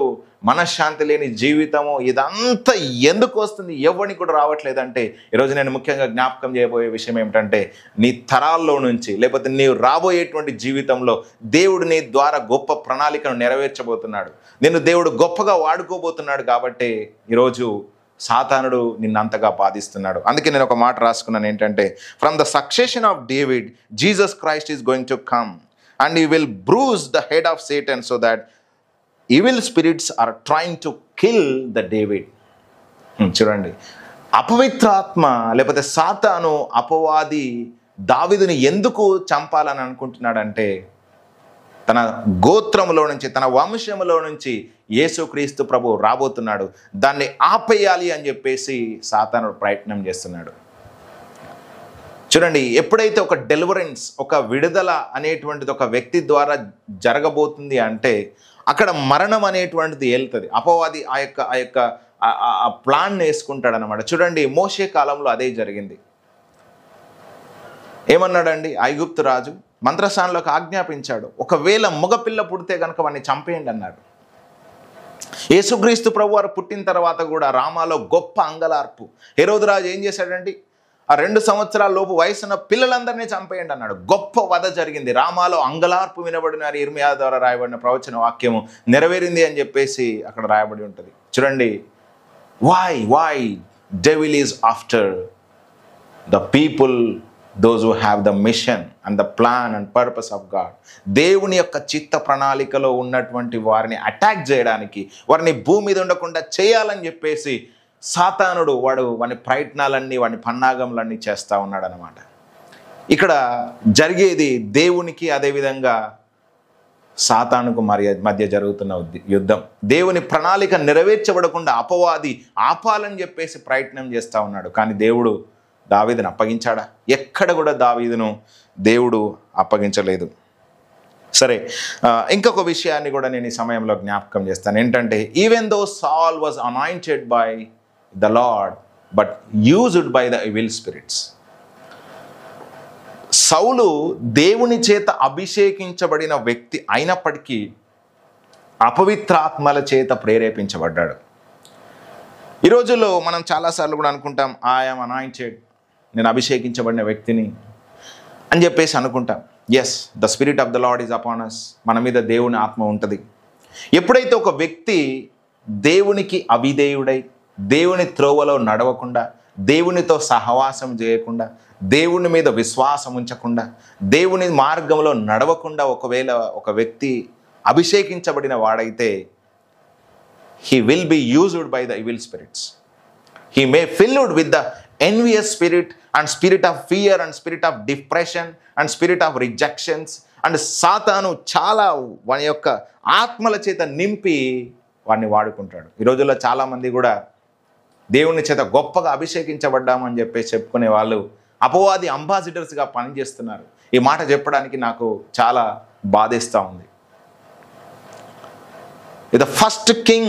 మనశ్శాంతి లేని జీవితము, ఇదంతా ఎందుకు వస్తుంది, ఎవరికి కూడా రావట్లేదంటే ఈరోజు నేను ముఖ్యంగా జ్ఞాపకం చేయబోయే విషయం ఏమిటంటే, నీ తరాల్లో నుంచి లేకపోతే నీవు రాబోయేటువంటి జీవితంలో దేవుడు నీ ద్వారా గొప్ప ప్రణాళికను నెరవేర్చబోతున్నాడు. నిన్ను దేవుడు గొప్పగా వాడుకోబోతున్నాడు. కాబట్టి ఈరోజు సాతానుడు నిన్నంతగా బాధిస్తున్నాడు. అందుకే నేను ఒక మాట రాసుకున్నాను ఏంటంటే, from the succession of David Jesus Christ is going to come and he will bruise the head of Satan so that evil spirits are trying to kill the David. చూడండి, అపవిత్రాత్మ లేకపోతే సాతాను అపవాది దావీదుని ఎందుకు చంపాలని అనుకుంటున్నాడంటే, తన గోత్రములో నుంచి, తన వంశములో నుంచి యేసుక్రీస్తు ప్రభు రాబోతున్నాడు, దాన్ని ఆపేయాలి అని చెప్పేసి సాతానుడు ప్రయత్నం చేస్తున్నాడు. చూడండి, ఎప్పుడైతే ఒక డెలివరెన్స్, ఒక విడుదల అనేటువంటిది ఒక వ్యక్తి ద్వారా జరగబోతుంది అంటే అక్కడ మరణం అనేటువంటిది వెళ్తుంది. అపవాది ఆ యొక్క ప్లాన్ వేసుకుంటాడు అనమాట. చూడండి, మోషే కాలంలో అదే జరిగింది. ఏమన్నాడండి ఐగుప్తు రాజు? మంత్రసానులకు ఆజ్ఞాపించాడు, ఒకవేళ మగపిల్ల పుడితే కనుక వాడిని చంపేయండి అన్నాడు. యేసుక్రీస్తు ప్రభు వారు పుట్టిన తర్వాత కూడా రామాలో గొప్ప అంగలార్పు. హెరోదు రాజు ఏం చేశాడండి, ఆ 2 సంవత్సరాల లోపు వయసున్న పిల్లలందరినీ చంపేయండి అన్నాడు. గొప్ప వధ జరిగింది. రామాలో అంగలార్పు వినబడిన ఇర్మియా ద్వారా రాయబడిన ప్రవచన వాక్యము నెరవేరింది అని చెప్పేసి అక్కడ రాయబడి ఉంటుంది. చూడండి, why devil is after the people those who have the mission and the plan and purpose of God. దేవుని యొక్క చిత్త ప్రణాళికలో ఉన్నటువంటి వారిని అటాక్ చేయడానికి, వారిని భూమి మీద ఉండకుండా చేయాలని చెప్పేసి సాతానుడు వాని ప్రయత్నాలన్నీ, వాని పన్నాగములన్నీ చేస్తూ ఉన్నాడు అనమాట. ఇక్కడ జరిగేది దేవునికి అదేవిధంగా సాతానుకు మధ్య జరుగుతున్న యుద్ధం. దేవుని ప్రణాళిక నెరవేర్చబడకుండా అపవాది ఆపాలని చెప్పేసి ప్రయత్నం చేస్తూ ఉన్నాడు. కానీ దేవుడు దావీదును అప్పగించాడా? ఎక్కడ కూడా దావీదును దేవుడు అప్పగించలేదు. సరే, ఇంకొక విషయాన్ని కూడా నేను ఈ సమయంలో జ్ఞాపకం చేస్తాను. ఏంటంటే, even though Saul was anointed by the Lord but used by the evil spirits. సౌలు దేవుని చేత అభిషేకించబడిన వ్యక్తి అయినప్పటికీ అపవిత్రాత్మల చేత ప్రేరేపించబడ్డాడు. ఈ రోజుల్లో మనం చాలాసార్లు కూడా అనుకుంటాం, ఐఎమ్ అనాయింటెడ్, నేను అభిషేకించబడిన వ్యక్తిని అని చెప్పేసి అనుకుంటాం. Yes, the spirit of the Lord is upon us. మన మీద దేవుని ఆత్మ ఉంటుంది. ఎప్పుడైతే ఒక వ్యక్తి దేవునికి అవిధేయుడై, దేవుని త్రోవలో నడవకుండా, దేవునితో సహవాసం చేయకుండా, దేవుని మీద విశ్వాసం ఉంచకుండా, దేవుని మార్గంలో నడవకుండా ఒకవేళ ఒక వ్యక్తి అభిషేకించబడిన వాడైతే, he will be used by the evil spirits. He may filled with the envious spirit and spirit of fear and spirit of depression and spirit of rejections. And సాతాను చాలా వాని యొక్క ఆత్మల చేత నింపి వాడిని వాడుకుంటాడు. ఈ రోజుల్లో చాలామంది కూడా దేవుని చేత గొప్పగా అభిషేకించబడ్డామని చెప్పేసి చెప్పుకునే వాళ్ళు అపవాది అంబాసిడర్స్గా పనిచేస్తున్నారు. ఈ మాట చెప్పడానికి నాకు చాలా బాధేస్తూ ఉంది. The first king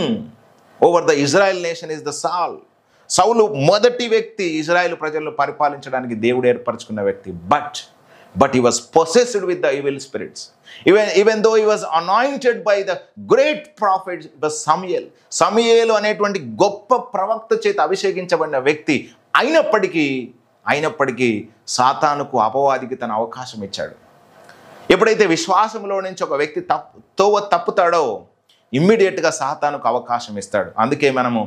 over the Israel nation is the Saul. సౌలు మొదటి వ్యక్తి ఇజ్రాయెల్ ప్రజలను పరిపాలించడానికి దేవుడు ఏర్పరచుకున్న వ్యక్తి. But he was possessed with the evil spirits. Even though he was anointed by the great prophet the సమూయేలు అనేటువంటి గొప్ప ప్రవక్త చేత అభిషేకించబడిన వ్యక్తి అయినప్పటికీ సాతానుకు, అపవాదికి తన అవకాశం ఇచ్చాడు. ఎప్పుడైతే విశ్వాసంలో నుంచి ఒక వ్యక్తి తప్పుతాడో ఇమ్మీడియట్గా సాతానుకు అవకాశం ఇస్తాడు. అందుకే మనము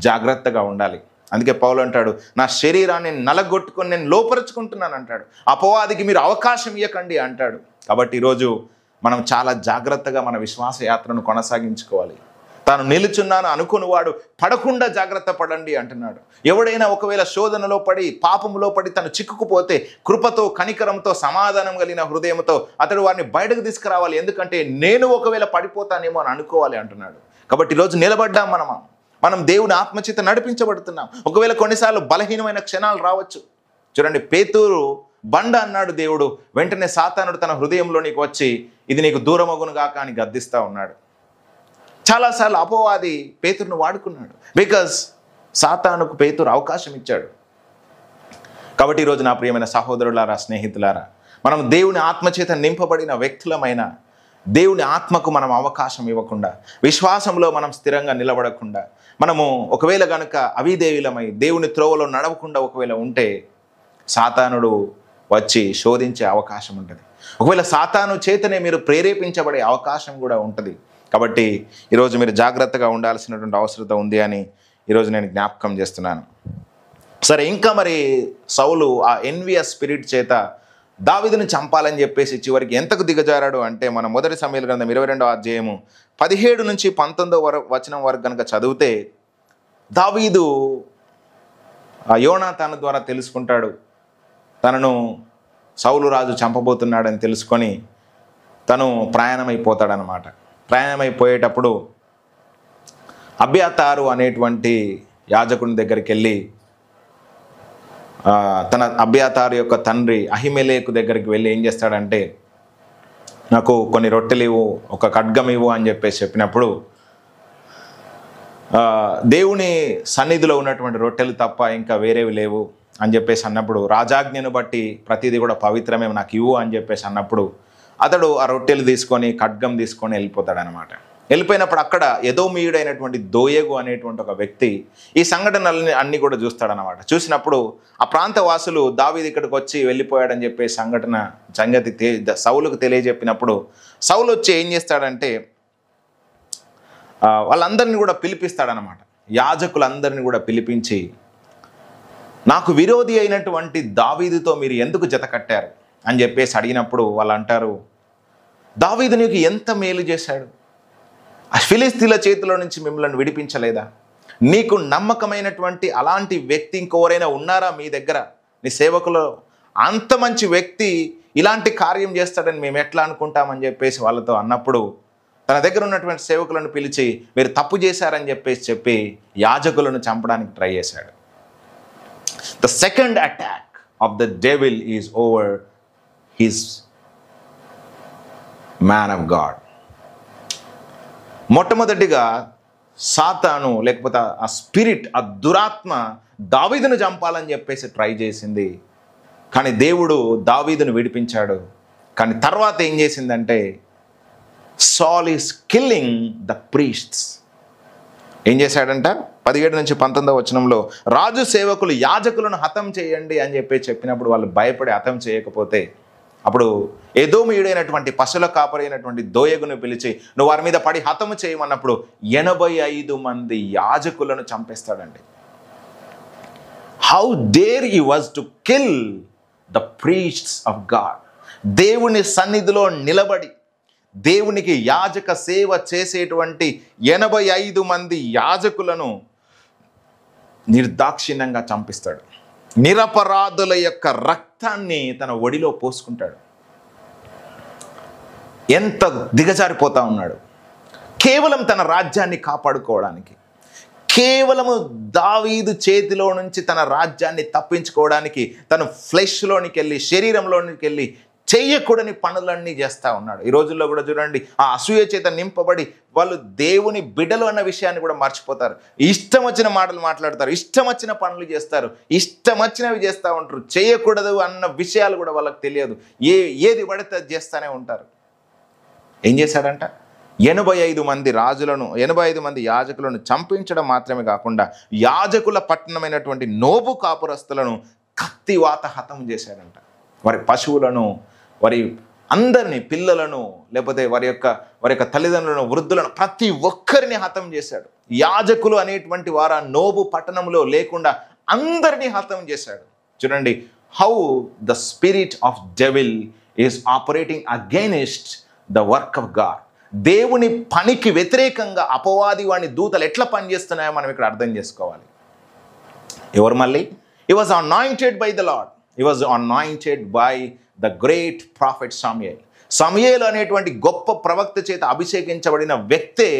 జాగ్రత్తగా ఉండాలి. అందుకే పౌలు అంటాడు, నా శరీరాన్ని నలగొట్టుకొని నేను లోపరుచుకుంటున్నాను అంటాడు. అపవాదికి మీరు అవకాశం ఇవ్వకండి అంటాడు. కాబట్టి ఈరోజు మనం చాలా జాగ్రత్తగా మన విశ్వాస యాత్రను కొనసాగించుకోవాలి. తాను నిలుచున్నాను అనుకునివాడు పడకుండా జాగ్రత్త పడండి అంటున్నాడు. ఎవడైనా ఒకవేళ శోధనలో పడి పాపములో పడి తను చిక్కుకుపోతే కృపతో కనికరంతో సమాధానం కలిగిన హృదయంతో అతడు వారిని బయటకు తీసుకురావాలి. ఎందుకంటే నేను ఒకవేళ పడిపోతానేమో అని అనుకోవాలి అంటున్నాడు. కాబట్టి ఈరోజు నిలబడ్డాం మనం దేవుని ఆత్మచేత నడిపించబడుతున్నాం. ఒకవేళ కొన్నిసార్లు బలహీనమైన క్షణాలు రావచ్చు. చూడండి, పేతురు బండ అన్నాడు దేవుడు, వెంటనే సాతానుడు తన హృదయంలోనికి వచ్చి ఇది నీకు దూరమగును గాక అని గద్దిస్తూ ఉన్నాడు. చాలాసార్లు అపవాది పేతురును వాడుకున్నాడు. బికాజ్ సాతానుకు పేతురు అవకాశం ఇచ్చాడు. కాబట్టి ఈరోజు నా ప్రియమైన సహోదరులారా, స్నేహితులారా, మనం దేవుని ఆత్మచేత నింపబడిన వ్యక్తులమైన దేవుని ఆత్మకు మనం అవకాశం ఇవ్వకుండా, విశ్వాసంలో మనం స్థిరంగా నిలబడకుండా, మనము ఒకవేళ కనుక అవిధేయులమై దేవుని త్రోవలో నడవకుండా ఒకవేళ ఉంటే సాతానుడు వచ్చి శోధించే అవకాశం ఉంటుంది. ఒకవేళ సాతాను చేతనే మీరు ప్రేరేపించబడే అవకాశం కూడా ఉంటుంది. కాబట్టి ఈరోజు మీరు జాగ్రత్తగా ఉండాల్సినటువంటి అవసరం ఉంది అని ఈరోజు నేను జ్ఞాపకం చేస్తున్నాను. సరే, ఇంకా మరి సౌలు ఆ ఎన్వియస్ స్పిరిట్ చేత దావీదును చంపాలని చెప్పేసి చివరికి ఎంతకు దిగజారాడు అంటే, మన మొదటి సమూయేలు గ్రంథం 22వ అధ్యాయము 17 నుంచి 19వ వచనం వరకు కనుక చదివితే, దావీదు ఆ యోనాతాను ద్వారా తెలుసుకుంటాడు తనను సౌలు రాజు చంపబోతున్నాడని తెలుసుకొని తను ప్రయాణమైపోతాడనమాట. ప్రయాణమైపోయేటప్పుడు అబ్యాతారు అనేటువంటి యాజకుని దగ్గరికి వెళ్ళి తన అబ్యాతారు యొక్క తండ్రి అహిమెలేకు దగ్గరికి వెళ్ళి ఏం చేస్తాడంటే, నాకు కొన్ని రొట్టెలు ఇవ్వు, ఒక ఖడ్గం ఇవ్వు అని చెప్పినప్పుడు, దేవుని సన్నిధిలో ఉన్నటువంటి రొట్టెలు తప్ప ఇంకా వేరేవి లేవు అని చెప్పేసి అన్నప్పుడు, రాజాజ్ఞను బట్టి ప్రతిదీ కూడా పవిత్రమే, నాకు ఇవ్వు అని చెప్పేసి అన్నప్పుడు అతడు ఆ రొట్టెలు తీసుకొని ఖడ్గం తీసుకొని వెళ్ళిపోతాడనమాట. వెళ్ళిపోయినప్పుడు అక్కడ ఎదోమీయుడైనటువంటి దోయేగు అనేటువంటి ఒక వ్యక్తి ఈ సంఘటనలని అన్నీ కూడా చూస్తాడనమాట. చూసినప్పుడు ఆ ప్రాంత వాసులు దావీదు ఇక్కడికి వచ్చి వెళ్ళిపోయాడని చెప్పే సంగతి సౌలుకు తెలియజెప్పినప్పుడు సౌలు వచ్చి ఏం చేస్తాడంటే వాళ్ళందరినీ కూడా పిలిపిస్తాడనమాట. యాజకులందరినీ కూడా పిలిపించి, నాకు విరోధి అయినటువంటి దావీదుతో మీరు ఎందుకు జత కట్టారు అని చెప్పేసి అడిగినప్పుడు వాళ్ళు అంటారు, దావీదు నీకు ఎంత మేలు చేశాడు, ఆ ఫిలిస్తీన్ల చేతిలో నుంచి మిమ్మల్ని విడిపించలేదా? నీకు నమ్మకమైనటువంటి అలాంటి వ్యక్తి ఇంకెవరైనా ఉన్నారా మీ దగ్గర, నీ సేవకులో? అంత మంచి వ్యక్తి ఇలాంటి కార్యం చేస్తాడని మేము ఎట్లా అనుకుంటామని చెప్పేసి వాళ్ళతో అన్నప్పుడు, తన దగ్గర ఉన్నటువంటి సేవకులను పిలిచి మీరు తప్పు చేశారని చెప్పి యాజకులను చంపడానికి ట్రై చేశాడు. The second attack of the devil is over his man of God. మొట్టమొదటిగా సాతాను లేకపోతే ఆ స్పిరిట్, ఆ దురాత్మ దావీదును చంపాలని చెప్పేసి ట్రై చేసింది. కానీ దేవుడు దావీదును విడిపించాడు. కానీ తర్వాత ఏం చేసిందంటే, సాల్ ఈస్ కిల్లింగ్ ద ప్రీస్ట్స్. ఏం చేశాడంట? 17 నుంచి 19వ వచనంలో, రాజు సేవకులు యాజకులను హతం చేయండి అని చెప్పినప్పుడు వాళ్ళు భయపడి హతం చేయకపోతే, అప్పుడు ఎదోమీయుడైనటువంటి పశుల కాపరైనటువంటి దోయగును పిలిచి నువ్వు వారి మీద పడి హతము చేయమన్నప్పుడు 85 మంది యాజకులను చంపేస్తాడండి. How dare he was to kill the priests of God. దేవుని సన్నిధిలో నిలబడి దేవునికి యాజక సేవ చేసేటువంటి 85 మంది యాజకులను నిర్దాక్షిణ్యంగా చంపిస్తాడు. నిరపరాధుల యొక్క రక్తాన్ని తన ఒడిలో పోసుకుంటాడు. ఎంత దిగజారిపోతా ఉన్నాడు. కేవలం తన రాజ్యాన్ని కాపాడుకోవడానికి, కేవలము దావీదు చేతిలో నుంచి తన రాజ్యాన్ని తప్పించుకోవడానికి తను ఫ్లెష్లోనికి వెళ్ళి, శరీరంలోనికి వెళ్ళి చెయ్యకూడని పనులన్నీ చేస్తూ ఉన్నాడు. ఈ రోజుల్లో కూడా చూడండి, ఆ అసూయ చేత నింపబడి వాళ్ళు దేవుని బిడ్డలు అన్న విషయాన్ని కూడా మర్చిపోతారు. ఇష్టం వచ్చిన మాటలు మాట్లాడతారు, ఇష్టం వచ్చిన పనులు చేస్తారు, ఇష్టం వచ్చినవి చేస్తూ ఉంటారు. చేయకూడదు అన్న విషయాలు కూడా వాళ్ళకి తెలియదు. ఏది పడితే అది చేస్తూనే ఉంటారు. ఏం చేశాడంట? 85 మంది రాజులను, 85 మంది యాజకులను చంపించడం మాత్రమే కాకుండా యాజకుల పట్టణమైనటువంటి నోబు కాపురస్తులను కత్తివాత హతం చేశాడంట. వారి పశువులను, వారి అందరినీ, పిల్లలను, లేకపోతే వారి యొక్క తల్లిదండ్రులను, వృద్ధులను, ప్రతి ఒక్కరిని హతం చేశాడు. యాజకులు అనేటువంటి వారు ఆ నోబు పట్టణంలో లేకుండా అందరినీ హతం చేశాడు. చూడండి, how the spirit of devil is operating against the work of God. దేవుని పనికి వ్యతిరేకంగా అపవాది వాని దూతలు ఎట్లా పనిచేస్తున్నాయో మనం ఇక్కడ అర్థం చేసుకోవాలి. ఎవరు మళ్ళీ? He was anointed by the Lord. He was anointed by the great prophet Samuel. సమూయేలు అనేటువంటి గొప్ప ప్రవక్త చేత అభిషేకించబడిన వ్యక్తే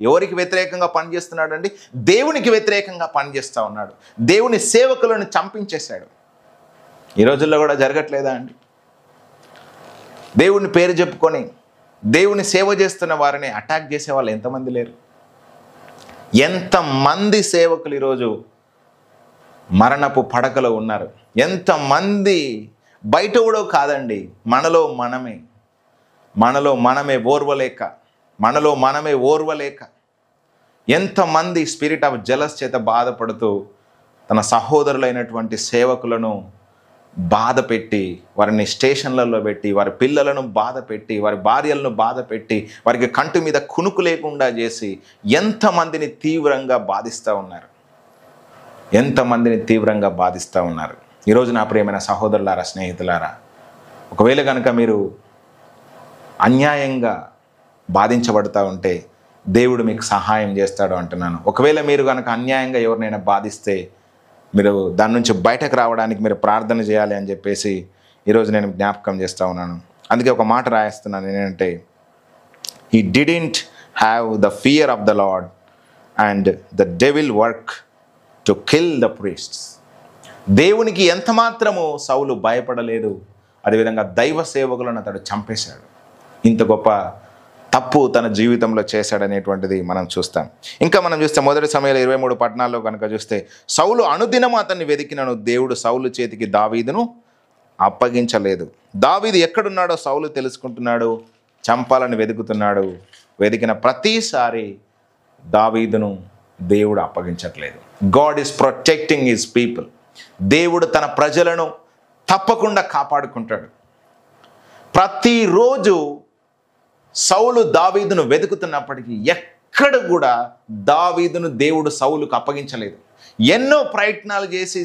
ఎవరికి వ్యతిరేకంగా పనిచేస్తున్నాడండి? దేవునికి వ్యతిరేకంగా పనిచేస్తూ ఉన్నాడు. దేవుని సేవకులను చంపించేశాడు. ఈ రోజుల్లో కూడా జరగట్లేదా అండి? దేవుని పేరు చెప్పుకొని దేవుని సేవ చేస్తున్న వారిని అటాక్ చేసే వాళ్ళు ఎంతమంది లేరు? ఎంతమంది సేవకులు ఈరోజు మరణపు పడకలో ఉన్నారు? ఎంతమంది బయట కూడా కాదండి, మనలో మనమే ఓర్వలేక ఎంతమంది స్పిరిట్ ఆఫ్ జెలస్ చేత బాధపడుతూ తన సహోదరులైనటువంటి సేవకులను బాధ పెట్టి, వారిని స్టేషన్లలో పెట్టి, వారి పిల్లలను బాధ పెట్టి, వారి భార్యలను బాధ పెట్టి, వారికి కంటి మీద కునుకు లేకుండా చేసి ఎంతమందిని తీవ్రంగా బాధిస్తూ ఉన్నారు. ఈరోజు నా ప్రియమైన సహోదరులారా, స్నేహితులారా, ఒకవేళ కనుక మీరు అన్యాయంగా బాధించబడుతూ ఉంటే దేవుడు మీకు సహాయం చేస్తాడు అంటున్నాను. ఒకవేళ మీరు కనుక అన్యాయంగా ఎవరినైనా బాధిస్తే మీరు దాని నుంచి బయటకు రావడానికి మీరు ప్రార్థన చేయాలి అని చెప్పేసి ఈరోజు నేను జ్ఞాపకం చేస్తూ ఉన్నాను. అందుకే ఒక మాట రాయిస్తున్నాను ఏంటంటే, he didn't have the fear of the lord and the devil work to kill the priests. దేవునికి ఎంత మాత్రము సౌలు భయపడలేదు, అదేవిధంగా దైవ సేవకులను అతడు చంపేశాడు. ఇంత గొప్ప తప్పు తన జీవితంలో చేశాడనేటువంటిది మనం చూస్తాం. ఇంకా మనం చూస్తే 1 సమూయేలు 23:14 కనుక చూస్తే, సౌలు అనుదినము అతన్ని వెతికినను దేవుడు సౌలు చేతికి దావీదును అప్పగించలేదు. దావీదు ఎక్కడున్నాడో సౌలు తెలుసుకుంటున్నాడు, చంపాలని వెతుకుతున్నాడు. వెతికిన ప్రతిసారి దావీదును దేవుడు అప్పగించట్లేదు. God is protecting his people. దేవుడు తన ప్రజలను తప్పకుండా కాపాడుకుంటాడు. ప్రతిరోజు సౌలు దావీదును వెతుకుతున్నప్పటికీ ఎక్కడ కూడా దావీదును దేవుడు సౌలుకు అప్పగించలేదు. ఎన్నో ప్రయత్నాలు చేసి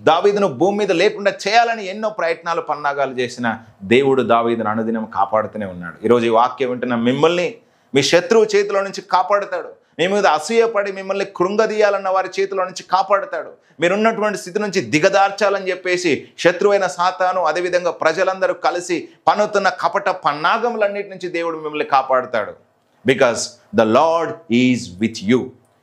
దావీదును భూమి మీద లేకుండా చేయాలని ఎన్నో ప్రయత్నాలు పన్నాగాలు చేసిన దేవుడు దావీదును అనుదినం కాపాడుతూనే ఉన్నాడు. ఈరోజు ఈ వాక్యం వింటున్న మిమ్మల్ని మీ శత్రువు చేతిలో నుంచి కాపాడుతాడు. మీ మీద అసూయపడి మిమ్మల్ని కృంగదీయాలన్న వారి చేతిలో నుంచి కాపాడుతాడు. మీరున్నటువంటి స్థితి నుంచి దిగదార్చాలని చెప్పేసి శత్రువైన సాతాను, అదేవిధంగా ప్రజలందరూ కలిసి పన్నుతున్న కపట పన్నాగములన్నిటి నుంచి దేవుడు మిమ్మల్ని కాపాడుతాడు. Because the Lord is with you.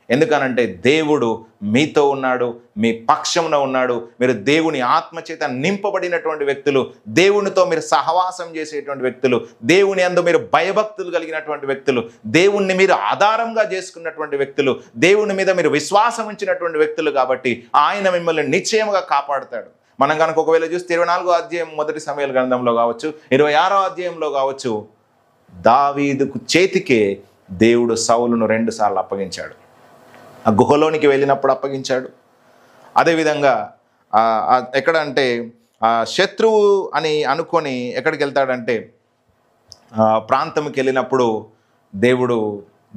ఎందుకనంటే దేవుడు మీతో ఉన్నాడు, మీ పక్షంలో ఉన్నాడు. మీరు దేవుని ఆత్మచేత నింపబడినటువంటి వ్యక్తులు, దేవునితో మీరు సహవాసం చేసేటువంటి వ్యక్తులు, దేవుని యందు మీరు భయభక్తులు కలిగినటువంటి వ్యక్తులు, దేవుణ్ణి మీరు ఆధారంగా చేసుకున్నటువంటి వ్యక్తులు, దేవుని మీద మీరు విశ్వాసం ఉంచినటువంటి వ్యక్తులు. కాబట్టి ఆయన మిమ్మల్ని నిశ్చయముగా కాపాడుతాడు. మనం కనుక ఒకవేళ చూస్తే 24వ అధ్యాయం 1 సమూయేలు గ్రంథంలో కావచ్చు, 26వ అధ్యాయంలో కావచ్చు, దావీదుకు చేతికే దేవుడు సౌలును 2 సార్లు అప్పగించాడు. ఆ గుహలోనికి వెళ్ళినప్పుడు అప్పగించాడు. అదేవిధంగా ఎక్కడ అంటే శత్రువు అని అనుకొని ఎక్కడికి వెళ్తాడంటే ప్రాంతంకి వెళ్ళినప్పుడు దేవుడు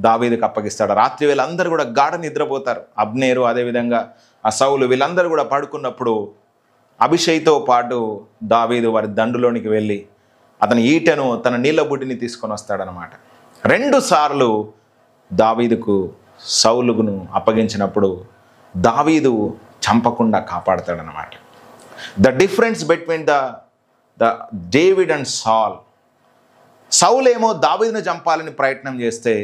దావీదుకు అప్పగిస్తాడు. రాత్రి వీళ్ళందరూ కూడా గాఢ నిద్రపోతారు. అబ్నేరు, అదేవిధంగా ఆ సౌలు, వీళ్ళందరూ కూడా పడుకున్నప్పుడు అభిషేక్తో పాటు దావీదు వారి దండులోనికి వెళ్ళి అతని ఈటెను, తన నీళ్ళ బుడ్డిని తీసుకొని వస్తాడనమాట. 2 సార్లు దావీదుకు సౌలును అప్పగించినప్పుడు దావీదు చంపకుండా కాపాడతాడనమాట. The difference between the David and Saul. సౌలేమో దావీదును చంపాలని ప్రయత్నం చేస్తే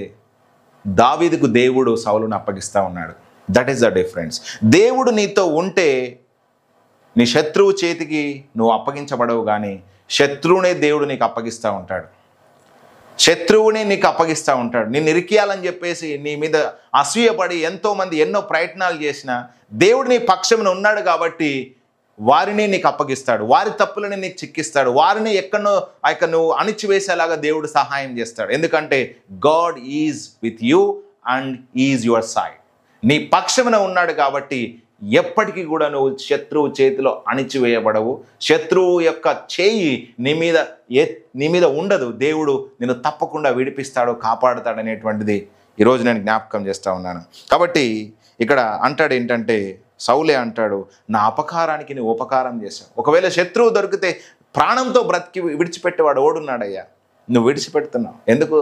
దావీదుకు దేవుడు సౌలును అప్పగిస్తూ ఉన్నాడు. That is the difference. దేవుడు నీతో ఉంటే నీ శత్రువు చేతికి నువ్వు అప్పగించబడవు, కానీ శత్రువునే దేవుడు నీకు అప్పగిస్తూ ఉంటాడు. శత్రువుని నీకు అప్పగిస్తూ ఉంటాడు. నిన్ను ఇరికియాలని చెప్పేసి నీ మీద అసూయపడి ఎంతోమంది ఎన్నో ప్రయత్నాలు చేసినా దేవుడు నీ పక్షమున ఉన్నాడు కాబట్టి వారిని నీకు అప్పగిస్తాడు. వారి తప్పులని నీకు చిక్కిస్తాడు. వారిని ఎక్కడో నువ్వు అణిచివేసేలాగా దేవుడు సహాయం చేస్తాడు. ఎందుకంటే God is with you and is your side. నీ పక్షమున ఉన్నాడు కాబట్టి ఎప్పటికీ కూడా నువ్వు శత్రువు చేతిలో అణిచివేయబడవు. శత్రువు యొక్క చేయి నీ మీద ఉండదు. దేవుడు నిన్ను తప్పకుండా విడిపిస్తాడు, కాపాడుతాడు అనేటువంటిది ఈరోజు నేను జ్ఞాపకం చేస్తూ ఉన్నాను. కాబట్టి ఇక్కడ అంటాడు ఏంటంటే, సౌలే అంటాడు, నా అపకారానికి నువ్వు ఉపకారం చేశావు. ఒకవేళ శత్రువు దొరికితే ప్రాణంతో బ్రతికి విడిచిపెట్టేవాడు ఓడున్నాడయ్యా, నువ్వు విడిచిపెడుతున్నావు. ఎందుకు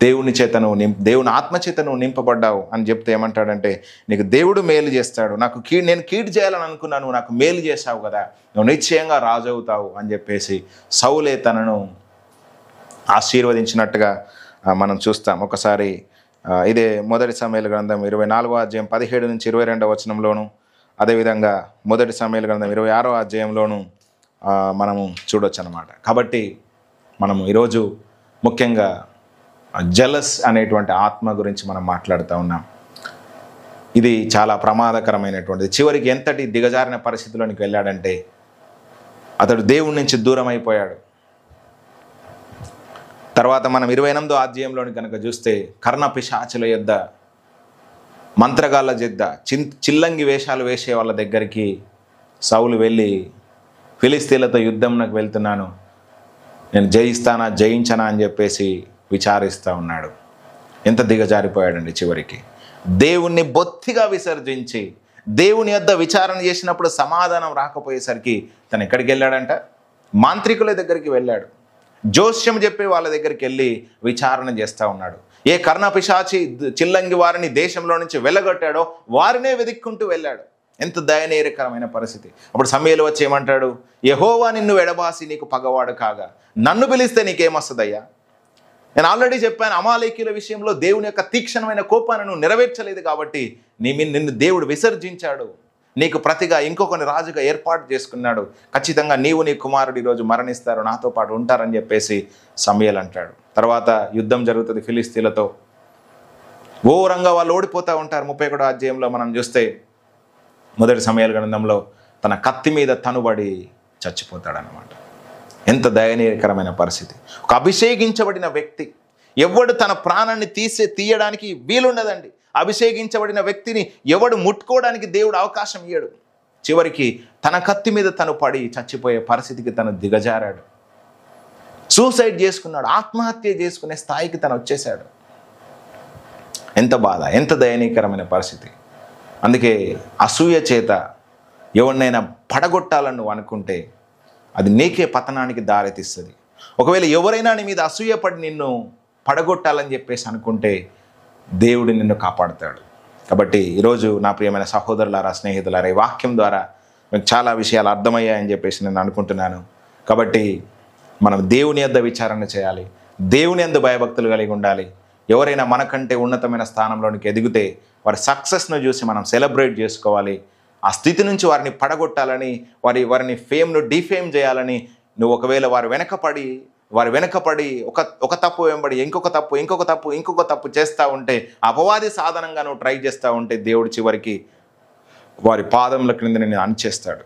దేవుని చేత నువ్వు దేవుని ఆత్మచేత నువ్వు నింపబడ్డావు అని చెప్తే ఏమంటాడంటే, నీకు దేవుడు మేలు చేస్తాడు, నేను కీడు చేయాలని అనుకున్నాను, నాకు మేలు చేశావు కదా, నువ్వు నిశ్చయంగా రాజు అవుతావు అని చెప్పేసి సౌలే తనను ఆశీర్వదించినట్టుగా మనం చూస్తాం. ఒకసారి ఇదే మొదటి సమూయేలు గ్రంథం 24వ అధ్యాయం 17 నుంచి 22వ వచనంలోను, అదేవిధంగా మొదటి సమూయేలు గ్రంథం 26వ అధ్యాయంలోను మనము చూడొచ్చు అన్నమాట. కాబట్టి మనము ఈరోజు ముఖ్యంగా జలస్ అనేటువంటి ఆత్మ గురించి మనం మాట్లాడుతూ ఉన్నాం. ఇది చాలా ప్రమాదకరమైనటువంటిది. చివరికి ఎంతటి దిగజారిన పరిస్థితిలోనికి వెళ్ళాడంటే, అతడు దేవుడి నుంచి దూరం అయిపోయాడు. తర్వాత మనం 28వ అధ్యాయంలోని కనుక చూస్తే, కర్ణ పిశాచుల యొద్ద, మంత్రగాళ్ళ యొద్ద, చిల్లంగి వేషాలు వేసే వాళ్ళ దగ్గరికి సౌలు వెళ్ళి, ఫిలిస్తీన్లతో యుద్ధంలోకి వెళ్తున్నాను, నేను జయిస్తానా జయించనా అని చెప్పేసి విచారిస్తూ ఉన్నాడు. ఎంత దిగజారిపోయాడండి. చివరికి దేవుణ్ణి బొత్తిగా విసర్జించి దేవుని యొద్ద విచారణ చేసినప్పుడు సమాధానం రాకపోయేసరికి తను ఎక్కడికి వెళ్ళాడంట? మాంత్రికుల దగ్గరికి వెళ్ళాడు. జోస్యం చెప్పే వాళ్ళ దగ్గరికి వెళ్ళి విచారణ చేస్తూ ఉన్నాడు. ఏ కర్ణ పిశాచి చిల్లంగి వారిని దేశంలో నుంచి వెళ్ళగొట్టాడో వారినే వెతుక్కుంటూ వెళ్ళాడు. ఎంత దయనీయకరమైన పరిస్థితి. అప్పుడు సమూయేలు వచ్చి ఏమంటాడు? యెహోవా నిన్ను ఎడబాసి నీకు పగవాడు కాగా నన్ను పిలిస్తే నీకేమొస్తుందయ్యా? నేను ఆల్రెడీ చెప్పాను, అమాలేకీయుల విషయంలో దేవుని యొక్క తీక్షణమైన కోపాన్ని నువ్వు నెరవేర్చలేదు కాబట్టి నిన్ను దేవుడు విసర్జించాడు. నీకు ప్రతిగా ఇంకొకరిని రాజుగా ఏర్పాటు చేసుకున్నాడు. ఖచ్చితంగా నీవు నీ కుమారుడు ఈరోజు మరణిస్తారు, నాతో పాటు ఉంటారని చెప్పేసి సమూయేలు అంటాడు. తర్వాత యుద్ధం జరుగుతుంది ఫిలిస్తీన్లతో. ఘోరంగా వాళ్ళు ఓడిపోతూ ఉంటారు. 31వ అధ్యాయంలో మనం చూస్తే, మొదటి సమూయేలు గ్రంథంలో తన కత్తి మీద తనుబడి చచ్చిపోతాడనమాట. ఎంత దయనీయకరమైన పరిస్థితి. ఒక అభిషేకించబడిన వ్యక్తి, ఎవడు తన ప్రాణాన్ని తీయడానికి వీలుండదండి. అభిషేకించబడిన వ్యక్తిని ఎవడు ముట్టుకోవడానికి దేవుడు అవకాశం ఇయ్యడు. చివరికి తన కత్తి మీద తను పడి చచ్చిపోయే పరిస్థితికి తను దిగజారాడు. సూసైడ్ చేసుకున్నాడు, ఆత్మహత్య చేసుకునే స్థాయికి తను వచ్చేసాడు. ఎంత బాధ, ఎంత దయనీయకరమైన పరిస్థితి. అందుకే అసూయ చేత ఎవరినైనా పడగొట్టాలని నువ్వు అనుకుంటే అది నీకే పతనానికి దారితీస్తుంది. ఒకవేళ ఎవరైనా నీ మీద అసూయపడి నిన్ను పడగొట్టాలని చెప్పేసి అనుకుంటే దేవుడు నిన్ను కాపాడుతాడు. కాబట్టి ఈరోజు నా ప్రియమైన సహోదరులారా, స్నేహితులారా, ఈ వాక్యం ద్వారా మీకు చాలా విషయాలు అర్థమయ్యాయని చెప్పేసి నేను అనుకుంటున్నాను. కాబట్టి మనం దేవుని యొద్ద విచారణ చేయాలి, దేవుని యందు భయభక్తులు కలిగి ఉండాలి. ఎవరైనా మనకంటే ఉన్నతమైన స్థానంలోనికి ఎదిగితే వారి సక్సెస్ను చూసి మనం సెలబ్రేట్ చేసుకోవాలి. ఆ స్థితి నుంచి వారిని పడగొట్టాలని, వారిని ఫేమ్ను డిఫేమ్ చేయాలని నువ్వు ఒకవేళ వారి వెనకపడి ఒక తప్పు వెంబడి ఇంకొక తప్పు చేస్తూ ఉంటే, అపవాది సాధనంగా నువ్వు ట్రై చేస్తూ ఉంటే దేవుడు చివరికి వారి పాదముల క్రింద నిన్ను అణిచేస్తాడు.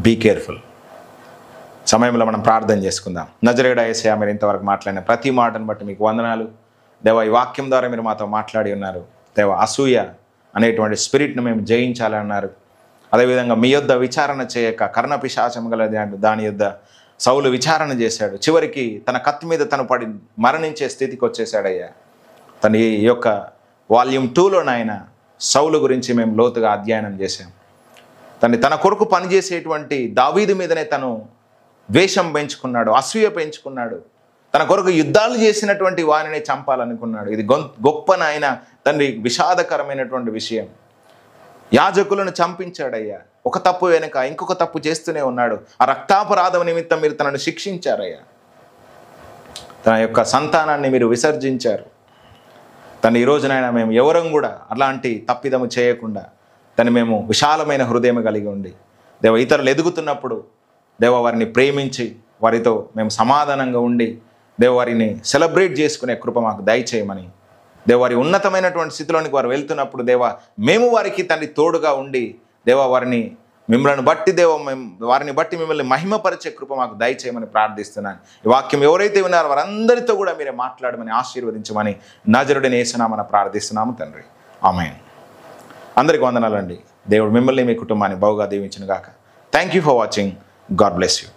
Be careful. సమయంలో మనం ప్రార్థన చేసుకుందాం. నజరేయుడా యేసయ్యా, మీరు ఇంతవరకు మాట్లాడిన ప్రతి మాటను బట్టి మీకు వందనాలు దేవా. ఈ వాక్యం ద్వారా మీరు మాతో మాట్లాడి ఉన్నారు దేవా. అసూయ అనేటువంటి స్పిరిట్ను మేము జయించాలన్నారు. అదేవిధంగా మీ యొద్ద విచారణ చేయక కర్ణ పిశాచం గల దాని యొద్ద సౌలు విచారణ చేశాడు. చివరికి తన కత్తి మీద తను పడి మరణించే స్థితికి వచ్చేసాడయ్యా. తన ఈ యొక్క వాల్యూమ్ 2లోనైనా సౌలు గురించి మేము లోతుగా అధ్యయనం చేశాం. తన కొరకు పనిచేసేటువంటి దావీదు మీదనే తను ద్వేషం పెంచుకున్నాడు, అసూయ పెంచుకున్నాడు. తన కొరకు యుద్ధాలు చేసినటువంటి వారిని చంపాలనుకున్నాడు. ఇది గొప్ప నాయన తండ్రి విషాదకరమైనటువంటి విషయం. యాజకులను చంపించాడయ్యా. ఒక తప్పు వెనుక ఇంకొక తప్పు చేస్తూనే ఉన్నాడు. ఆ రక్తాపరాధం నిమిత్తం మీరు తనను శిక్షించారయ్యా. తన యొక్క సంతానాన్ని మీరు విసర్జించారు. ఈ రోజునైనా మేము ఎవరం కూడా అలాంటి తప్పిదము చేయకుండా మేము విశాలమైన హృదయం కలిగి ఉండి దేవ, ఇతరులు ఎదుగుతున్నప్పుడు దేవ వారిని ప్రేమించి వారితో మేము సమాధానంగా ఉండి దేవ వారిని సెలబ్రేట్ చేసుకునే కృప మాకు దయచేయమని, దేవ వారి ఉన్నతమైనటువంటి స్థితిలోనికి వారు వెళ్తున్నప్పుడు దేవ మేము వారికి తోడుగా ఉండి దేవ మిమ్మల్ని బట్టి వారిని బట్టి మిమ్మల్ని మహిమపరిచే కృప మాకు దయచేయమని ప్రార్థిస్తున్నాను. ఈ వాక్యం ఎవరైతే ఉన్నారో వారందరితో కూడా మీరే మాట్లాడమని ఆశీర్వదించమని నజరుడైన యేసు నామమున ప్రార్థిస్తున్నాము తండ్రి. ఆమేన్. అందరికీ వందనాలండి. దేవుడు మిమ్మల్ని మీ కుటుంబాన్ని బహుగా దీవించును గాక. Thank you for watching. God bless you.